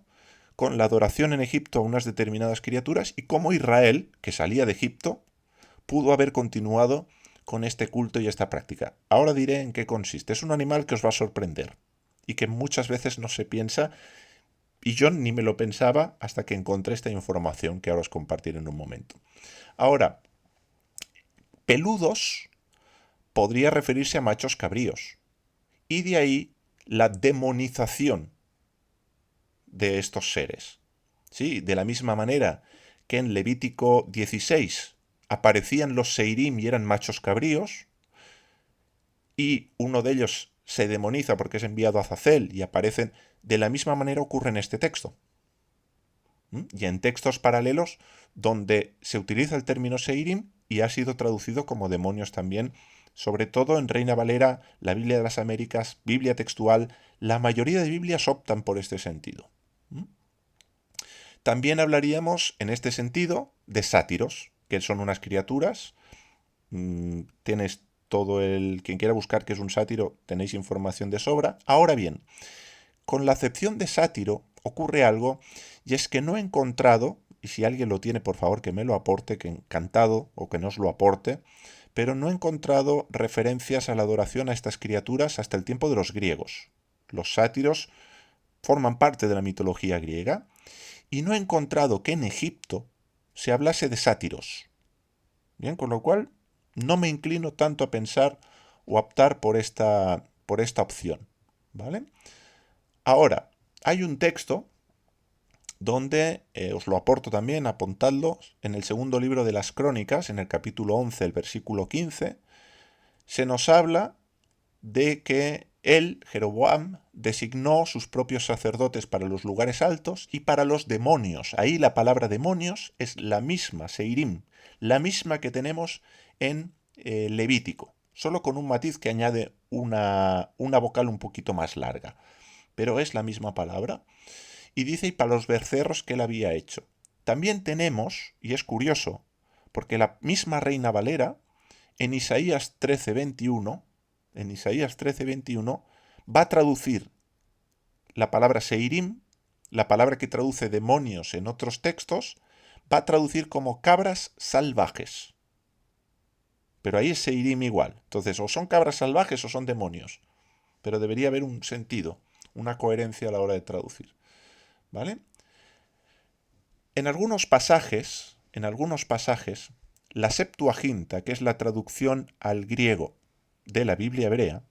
con la adoración en Egipto a unas determinadas criaturas y cómo Israel, que salía de Egipto, pudo haber continuado con este culto y esta práctica. Ahora diré en qué consiste. Es un animal que os va a sorprender y que muchas veces no se piensa, y yo ni me lo pensaba hasta que encontré esta información que ahora os compartiré en un momento. Ahora, peludos podría referirse a machos cabríos, y de ahí la demonización de estos seres. Sí, de la misma manera que en Levítico 16 aparecían los Seirim y eran machos cabríos, y uno de ellos se demoniza porque es enviado a Azazel y aparecen, de la misma manera ocurre en este texto. Y en textos paralelos donde se utiliza el término Seirim y ha sido traducido como demonios también Sobre todo en Reina Valera, la Biblia de las Américas, Biblia textual, la mayoría de Biblias optan por este sentido. ¿Mm? También hablaríamos, en este sentido, de sátiros, que son unas criaturas. Tienes todo el... Quien quiera buscar qué es un sátiro, tenéis información de sobra. Ahora bien, con la acepción de sátiro ocurre algo, y es que no he encontrado, y si alguien lo tiene, por favor, que me lo aporte, que encantado, o que nos lo aporte, pero no he encontrado referencias a la adoración a estas criaturas hasta el tiempo de los griegos. Los sátiros forman parte de la mitología griega, y no he encontrado que en Egipto se hablase de sátiros. Bien, con lo cual no me inclino tanto a pensar o a optar por esta opción. ¿Vale? Ahora, hay un texto donde, os lo aporto también, apuntadlo, en el segundo libro de las Crónicas, en el capítulo 11, el versículo 15, se nos habla de que él, Jeroboam, designó sus propios sacerdotes para los lugares altos y para los demonios. Ahí la palabra demonios es la misma, Seirim, la misma que tenemos en Levítico, solo con un matiz que añade una vocal un poquito más larga. Pero es la misma palabra. Y dice, y para los becerros que él había hecho. También tenemos, y es curioso, porque la misma Reina Valera, en Isaías 13:21, va a traducir la palabra Seirim, la palabra que traduce demonios en otros textos, va a traducir como cabras salvajes. Pero ahí es Seirim igual. Entonces, o son cabras salvajes o son demonios. Pero debería haber un sentido, una coherencia a la hora de traducir. ¿Vale? En algunos pasajes, la Septuaginta, que es la traducción al griego de la Biblia hebrea,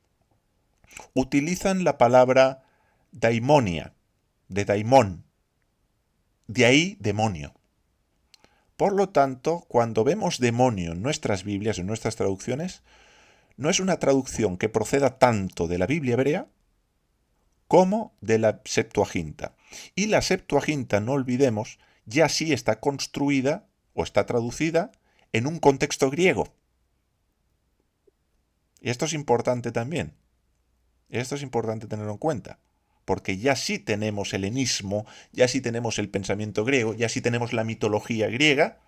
utilizan la palabra daimonia, de daimón, de ahí demonio. Por lo tanto, cuando vemos demonio en nuestras Biblias, en nuestras traducciones, no es una traducción que proceda tanto de la Biblia hebrea como de la Septuaginta. Y la Septuaginta, no olvidemos, ya sí está construida o está traducida en un contexto griego. Y esto es importante también. Esto es importante tenerlo en cuenta. Porque ya sí tenemos helenismo, ya sí tenemos el pensamiento griego, ya sí tenemos la mitología griega,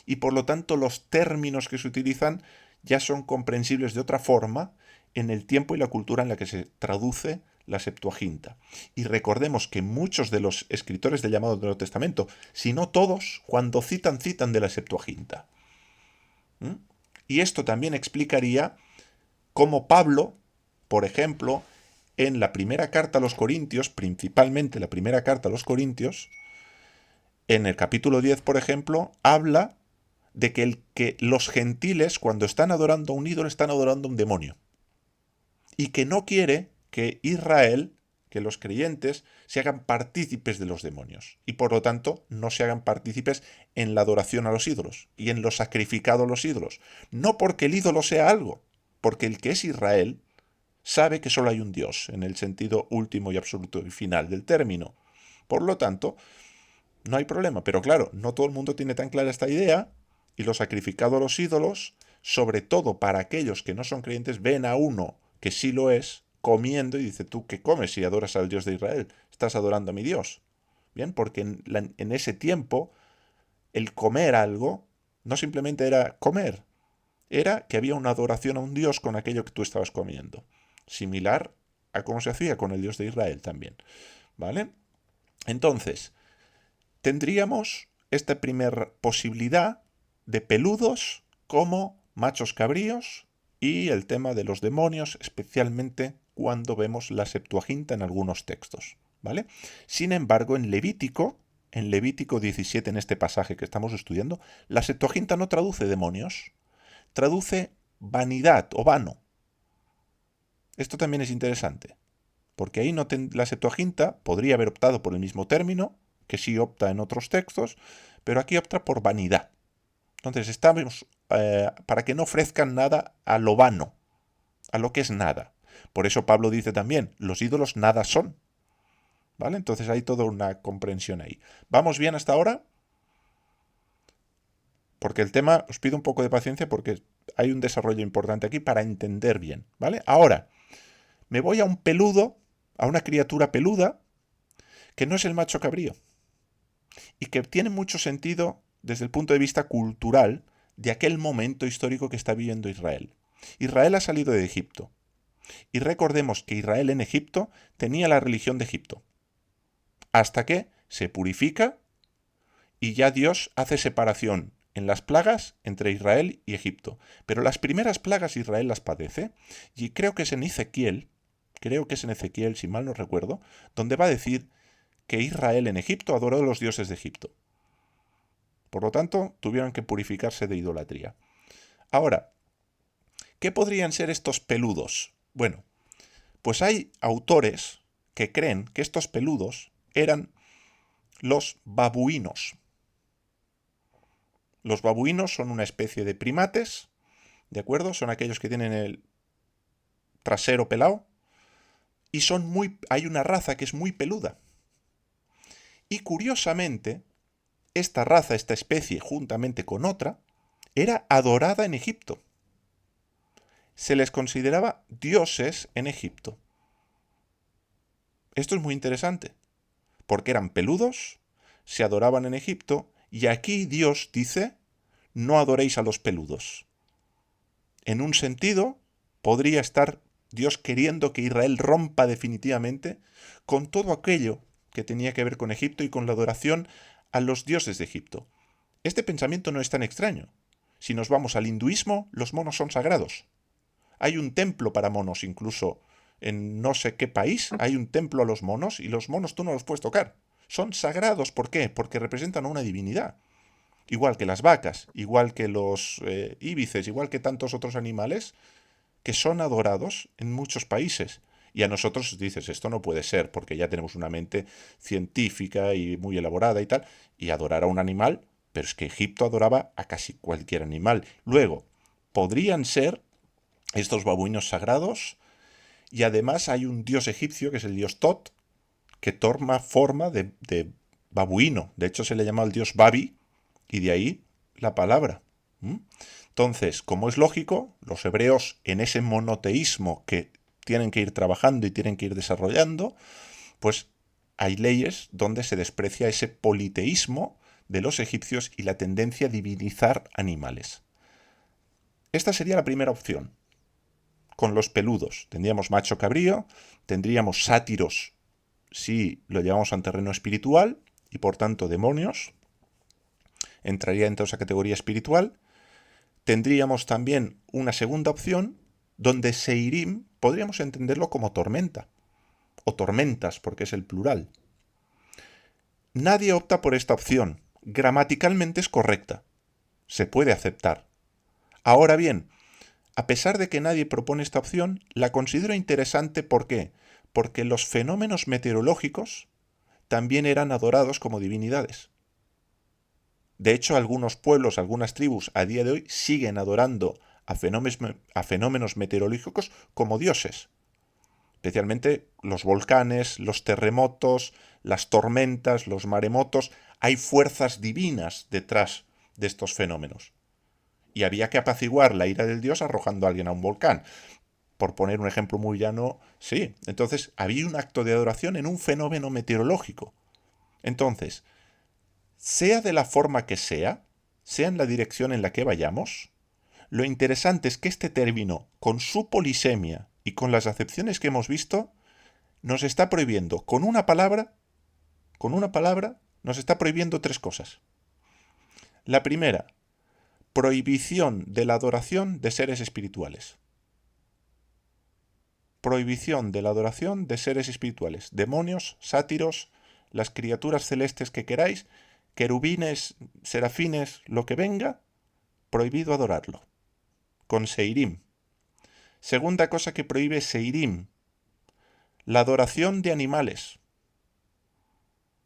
y por lo tanto los términos que se utilizan ya son comprensibles de otra forma en el tiempo y la cultura en la que se traduce la Septuaginta. Y recordemos que muchos de los escritores del llamado Nuevo Testamento, si no todos, cuando citan de la Septuaginta. Y esto también explicaría cómo Pablo, por ejemplo, en la primera carta a los Corintios, principalmente la primera carta a los Corintios, en el capítulo 10, por ejemplo, habla de que los gentiles, cuando están adorando a un ídolo, están adorando a un demonio. Y que no quiere que Israel, que los creyentes, se hagan partícipes de los demonios. Y por lo tanto, no se hagan partícipes en la adoración a los ídolos y en lo sacrificado a los ídolos. No porque el ídolo sea algo, porque el que es Israel sabe que solo hay un Dios, en el sentido último y absoluto y final del término. Por lo tanto, no hay problema. Pero claro, no todo el mundo tiene tan clara esta idea, y lo sacrificado a los ídolos, sobre todo para aquellos que no son creyentes, ven a uno que sí lo es, comiendo, y dice, ¿tú qué comes si adoras al Dios de Israel? Estás adorando a mi Dios. Bien, porque en ese tiempo, el comer algo no simplemente era comer, era que había una adoración a un Dios con aquello que tú estabas comiendo. Similar a cómo se hacía con el Dios de Israel también. ¿Vale? Entonces, tendríamos esta primera posibilidad de peludos como machos cabríos y el tema de los demonios, especialmente cuando vemos la Septuaginta en algunos textos. ¿Vale? Sin embargo, en Levítico 17, en este pasaje que estamos estudiando, la Septuaginta no traduce demonios, traduce vanidad o vano. Esto también es interesante, porque ahí la Septuaginta podría haber optado por el mismo término, que sí opta en otros textos, pero aquí opta por vanidad. Entonces estamos para que no ofrezcan nada a lo vano, a lo que es nada. Por eso Pablo dice también, los ídolos nada son. ¿Vale? Entonces hay toda una comprensión ahí. ¿Vamos bien hasta ahora? porque el tema, os pido un poco de paciencia porque hay un desarrollo importante aquí para entender bien, ¿vale? Ahora, me voy a un peludo, a una criatura peluda, que no es el macho cabrío, y que tiene mucho sentido desde el punto de vista cultural de aquel momento histórico que está viviendo Israel. Israel ha salido de Egipto, y recordemos que Israel en Egipto tenía la religión de Egipto, hasta que se purifica y ya Dios hace separación en las plagas entre Israel y Egipto. Pero las primeras plagas Israel las padece, y creo que es en Ezequiel, si mal no recuerdo, donde va a decir que Israel en Egipto adoró a los dioses de Egipto. Por lo tanto, tuvieron que purificarse de idolatría. Ahora, ¿qué podrían ser estos peludos? Bueno, pues hay autores que creen que estos peludos eran los babuinos. Los babuinos son una especie de primates, ¿de acuerdo? Son aquellos que tienen el trasero pelado y hay una raza que es muy peluda. Y curiosamente, esta raza, esta especie, juntamente con otra, era adorada en Egipto. Se les consideraba dioses en Egipto. Esto es muy interesante, porque eran peludos, se adoraban en Egipto, y aquí Dios dice, no adoréis a los peludos. En un sentido, podría estar Dios queriendo que Israel rompa definitivamente con todo aquello que tenía que ver con Egipto y con la adoración a los dioses de Egipto. Este pensamiento no es tan extraño. Si nos vamos al hinduismo, los monos son sagrados. Hay un templo para monos, incluso en no sé qué país hay un templo a los monos y los monos tú no los puedes tocar. Son sagrados, ¿por qué? Porque representan a una divinidad. Igual que las vacas, igual que los íbices, igual que tantos otros animales que son adorados en muchos países. Y a nosotros dices, esto no puede ser, porque ya tenemos una mente científica y muy elaborada y tal, y adorar a un animal, pero es que Egipto adoraba a casi cualquier animal. Luego, podrían ser estos babuinos sagrados, y además hay un dios egipcio, que es el dios Tot, que toma forma de babuino. De hecho, se le llama el dios Babi, y de ahí la palabra. Entonces, como es lógico, los hebreos en ese monoteísmo que tienen que ir trabajando y tienen que ir desarrollando, pues hay leyes donde se desprecia ese politeísmo de los egipcios y la tendencia a divinizar animales. Esta sería la primera opción. Con los peludos tendríamos macho cabrío, tendríamos sátiros si lo llevamos a un terreno espiritual y por tanto demonios, entraría dentro de esa categoría espiritual. Tendríamos también una segunda opción donde Seirim podríamos entenderlo como tormenta, o tormentas porque es el plural. Nadie opta por esta opción. Gramaticalmente es correcta. Se puede aceptar. Ahora bien, a pesar de que nadie propone esta opción, la considero interesante. ¿Por qué? Porque los fenómenos meteorológicos también eran adorados como divinidades. De hecho, algunos pueblos, algunas tribus a día de hoy siguen adorando a fenómenos meteorológicos como dioses. Especialmente los volcanes, los terremotos, las tormentas, los maremotos. Hay fuerzas divinas detrás de estos fenómenos. Y había que apaciguar la ira del dios arrojando a alguien a un volcán. Por poner un ejemplo muy llano, sí. Entonces, había un acto de adoración en un fenómeno meteorológico. Entonces, sea de la forma que sea en la dirección en la que vayamos, lo interesante es que este término, con su polisemia y con las acepciones que hemos visto, nos está prohibiendo con una palabra, nos está prohibiendo tres cosas. La primera, prohibición de la adoración de seres espirituales. Prohibición de la adoración de seres espirituales, demonios, sátiros, las criaturas celestes que queráis, querubines, serafines, lo que venga, prohibido adorarlo. Con Seirim. Segunda cosa que prohíbe Seirim, la adoración de animales.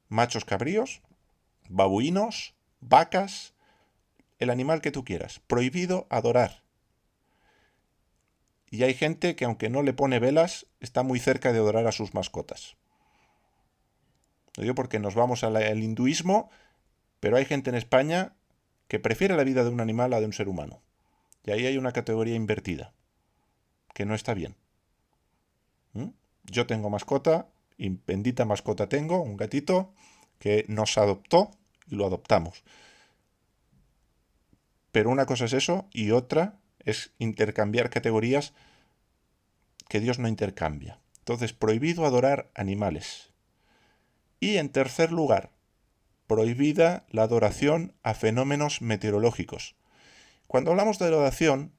Machos cabríos, babuinos, vacas, el animal que tú quieras. Prohibido adorar. Y hay gente que aunque no le pone velas, está muy cerca de adorar a sus mascotas. Lo digo porque nos vamos al hinduismo, pero hay gente en España que prefiere la vida de un animal a de un ser humano. Y ahí hay una categoría invertida, que no está bien. ¿Mm? Yo tengo mascota, y bendita mascota tengo, un gatito, que nos adoptó y lo adoptamos. Pero una cosa es eso y otra es intercambiar categorías que Dios no intercambia. Entonces, prohibido adorar animales. Y en tercer lugar, prohibida la adoración a fenómenos meteorológicos. Cuando hablamos de adoración,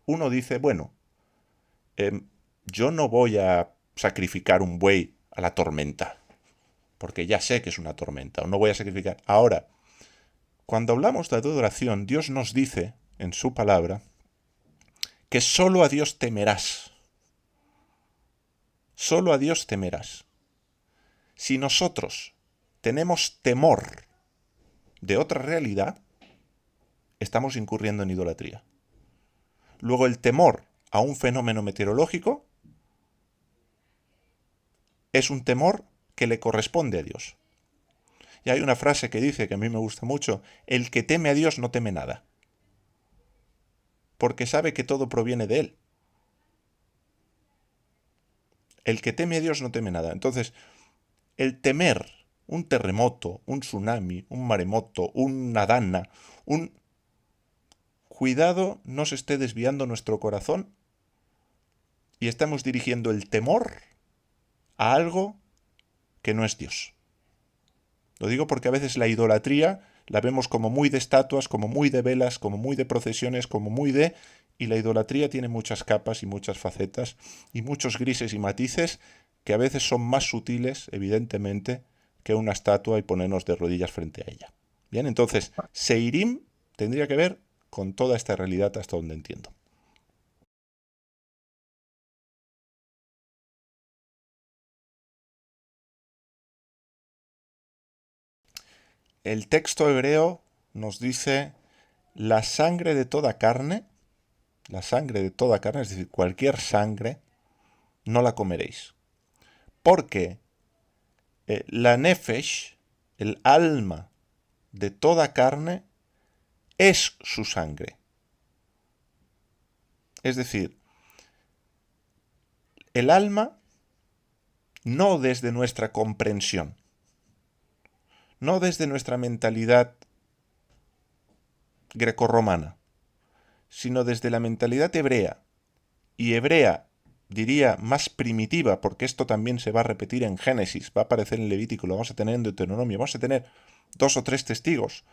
uno dice, bueno, yo no voy a sacrificar un buey a la tormenta, porque ya sé que es una tormenta, o no voy a sacrificar. Ahora, cuando hablamos de adoración, Dios nos dice en su palabra que solo a Dios temerás. Solo a Dios temerás. Si nosotros tenemos temor de otra realidad, estamos incurriendo en idolatría. Luego, el temor a un fenómeno meteorológico es un temor que le corresponde a Dios. Y hay una frase que dice, que a mí me gusta mucho, el que teme a Dios no teme nada, porque sabe que todo proviene de Él. El que teme a Dios no teme nada. Entonces, el temer un terremoto, un tsunami, un maremoto, una dana, un... Cuidado, no se esté desviando nuestro corazón y estamos dirigiendo el temor a algo que no es Dios. Lo digo porque a veces la idolatría la vemos como muy de estatuas, como muy de velas, como muy de procesiones, como muy de... Y la idolatría tiene muchas capas y muchas facetas y muchos grises y matices que a veces son más sutiles, evidentemente, que una estatua y ponernos de rodillas frente a ella. Bien, entonces, Seirim tendría que ver con toda esta realidad hasta donde entiendo. El texto hebreo nos dice la sangre de toda carne, es decir, cualquier sangre, no la comeréis. Porque la nefesh, el alma de toda carne, es su sangre. Es decir, el alma no desde nuestra comprensión, no desde nuestra mentalidad grecorromana, sino desde la mentalidad hebrea. Y hebrea, diría, más primitiva, porque esto también se va a repetir en Génesis, va a aparecer en Levítico, lo vamos a tener en Deuteronomio, vamos a tener 2 o 3 testigos,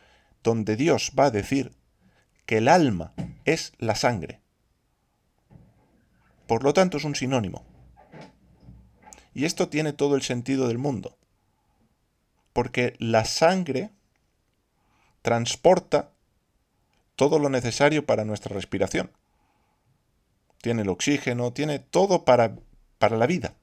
donde Dios va a decir que el alma es la sangre. Por lo tanto, es un sinónimo. Y esto tiene todo el sentido del mundo, porque la sangre transporta todo lo necesario para nuestra respiración. Tiene el oxígeno, tiene todo para la vida.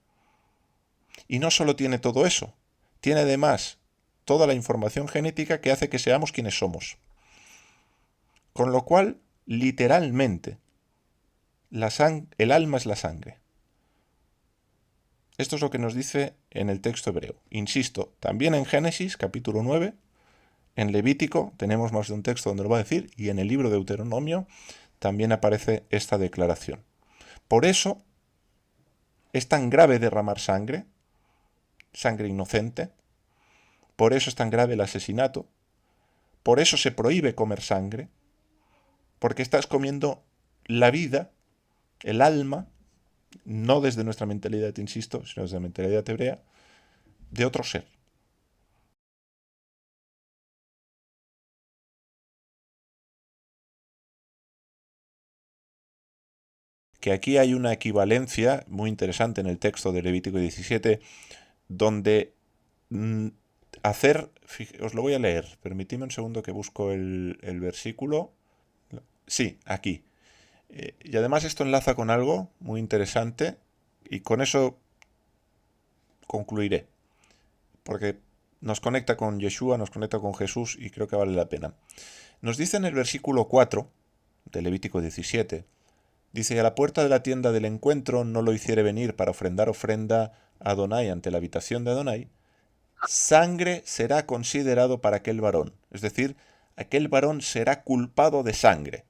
Y no solo tiene todo eso, tiene además toda la información genética que hace que seamos quienes somos. Con lo cual, literalmente, el alma es la sangre. Esto es lo que nos dice en el texto hebreo. Insisto, también en Génesis, capítulo 9, en Levítico tenemos más de un texto donde lo va a decir, y en el libro de Deuteronomio también aparece esta declaración. Por eso es tan grave derramar sangre, sangre inocente, por eso es tan grave el asesinato, por eso se prohíbe comer sangre, porque estás comiendo la vida, el alma, no desde nuestra mentalidad, insisto, sino desde la mentalidad hebrea, de otro ser. Que aquí hay una equivalencia muy interesante en el texto de Levítico 17, donde os lo voy a leer, permitidme un segundo que busco el versículo. Sí, aquí. Y además esto enlaza con algo muy interesante y con eso concluiré, porque nos conecta con Yeshua, nos conecta con Jesús y creo que vale la pena. Nos dice en el versículo 4 de Levítico 17, dice, a la puerta de la tienda del encuentro no lo hiciere venir para ofrendar ofrenda a Adonai ante la habitación de Adonai, sangre será considerado para aquel varón. Es decir, aquel varón será culpado de sangre.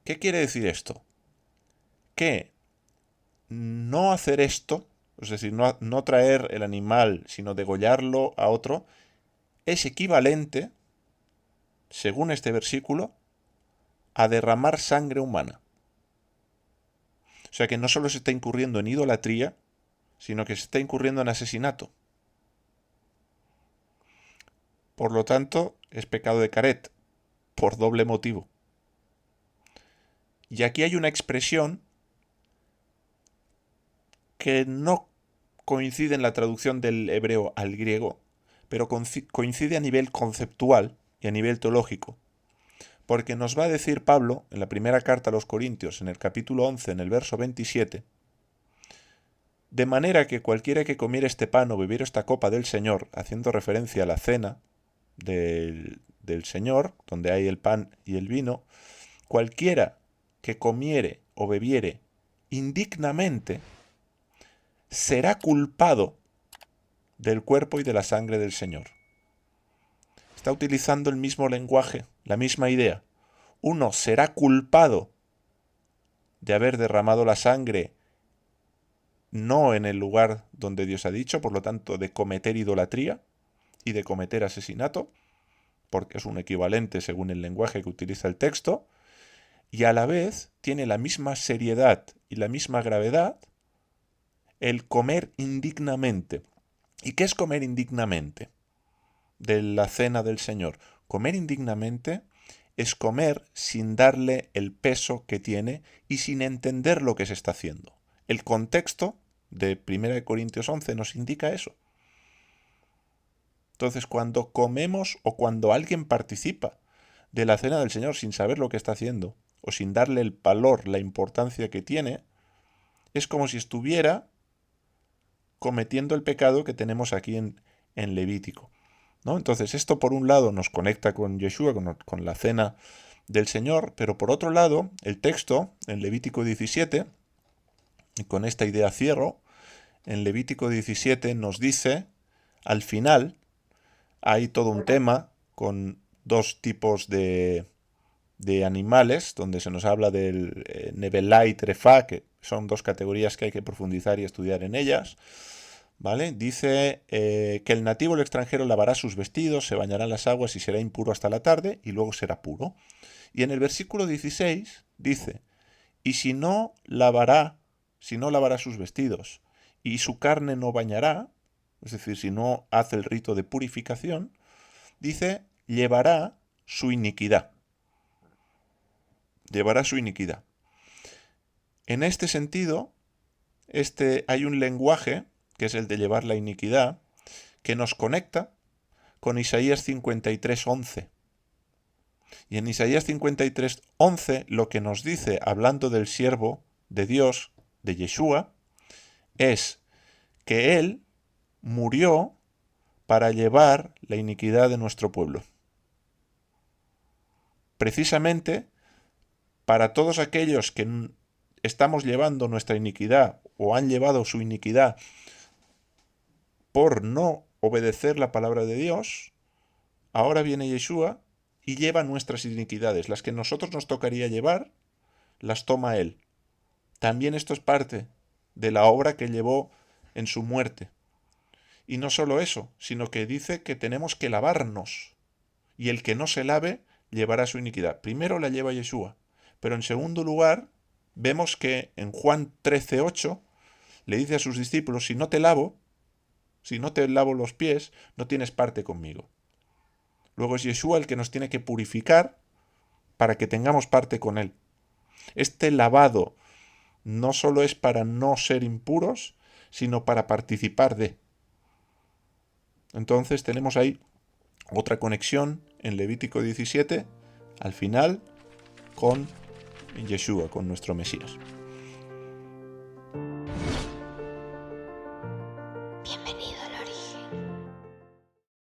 ¿Qué quiere decir esto? Que no hacer esto, es decir, no traer el animal, sino degollarlo a otro, es equivalente, según este versículo, a derramar sangre humana. O sea que no solo se está incurriendo en idolatría, sino que se está incurriendo en asesinato. Por lo tanto, es pecado de caret, por doble motivo. Y aquí hay una expresión que no coincide en la traducción del hebreo al griego, pero coincide a nivel conceptual y a nivel teológico. Porque nos va a decir Pablo, en la primera carta a los Corintios, en el capítulo 11, en el verso 27, de manera que cualquiera que comiere este pan o bebiere esta copa del Señor, haciendo referencia a la cena del Señor, donde hay el pan y el vino, cualquiera que comiere o bebiere indignamente, será culpado del cuerpo y de la sangre del Señor. Está utilizando el mismo lenguaje, la misma idea. Uno será culpado de haber derramado la sangre no en el lugar donde Dios ha dicho, por lo tanto de cometer idolatría y de cometer asesinato, porque es un equivalente según el lenguaje que utiliza el texto, y a la vez tiene la misma seriedad y la misma gravedad el comer indignamente. ¿Y qué es comer indignamente de la cena del Señor? Comer indignamente es comer sin darle el peso que tiene y sin entender lo que se está haciendo. El contexto de 1 Corintios 11 nos indica eso. Entonces, cuando comemos o cuando alguien participa de la cena del Señor sin saber lo que está haciendo o sin darle el valor, la importancia que tiene, es como si estuviera cometiendo el pecado que tenemos aquí en Levítico, ¿no? Entonces, esto por un lado nos conecta con Yeshua, con la cena del Señor, pero por otro lado, el texto en Levítico 17, y con esta idea cierro, en Levítico 17 nos dice, al final, hay todo un tema con dos tipos de animales, donde se nos habla del Nevelá y Trefá, que son dos categorías que hay que profundizar y estudiar en ellas. ¿Vale? Dice que el nativo o el extranjero lavará sus vestidos, se bañará en las aguas y será impuro hasta la tarde, y luego será puro. Y en el versículo 16 dice, y si no lavará sus vestidos, y su carne no bañará, es decir, si no hace el rito de purificación, dice, llevará su iniquidad. Llevará su iniquidad. En este sentido, hay un lenguaje, que es el de llevar la iniquidad, que nos conecta con Isaías 53:11. Y en Isaías 53:11 lo que nos dice, hablando del siervo de Dios, de Yeshua, es que Él murió para llevar la iniquidad de nuestro pueblo. Precisamente para todos aquellos que estamos llevando nuestra iniquidad o han llevado su iniquidad por no obedecer la palabra de Dios, ahora viene Yeshua y lleva nuestras iniquidades. Las que nosotros nos tocaría llevar, las toma Él. También esto es parte de la obra que llevó en su muerte. Y no solo eso, sino que dice que tenemos que lavarnos. Y el que no se lave llevará su iniquidad. Primero la lleva Yeshua. Pero en segundo lugar, vemos que en Juan 13:8 le dice a sus discípulos, si no te lavo los pies, no tienes parte conmigo. Luego es Yeshua el que nos tiene que purificar para que tengamos parte con Él. Este lavado no solo es para no ser impuros, sino para participar de. Entonces tenemos ahí otra conexión en Levítico 17, al final, con Yeshua, con nuestro Mesías.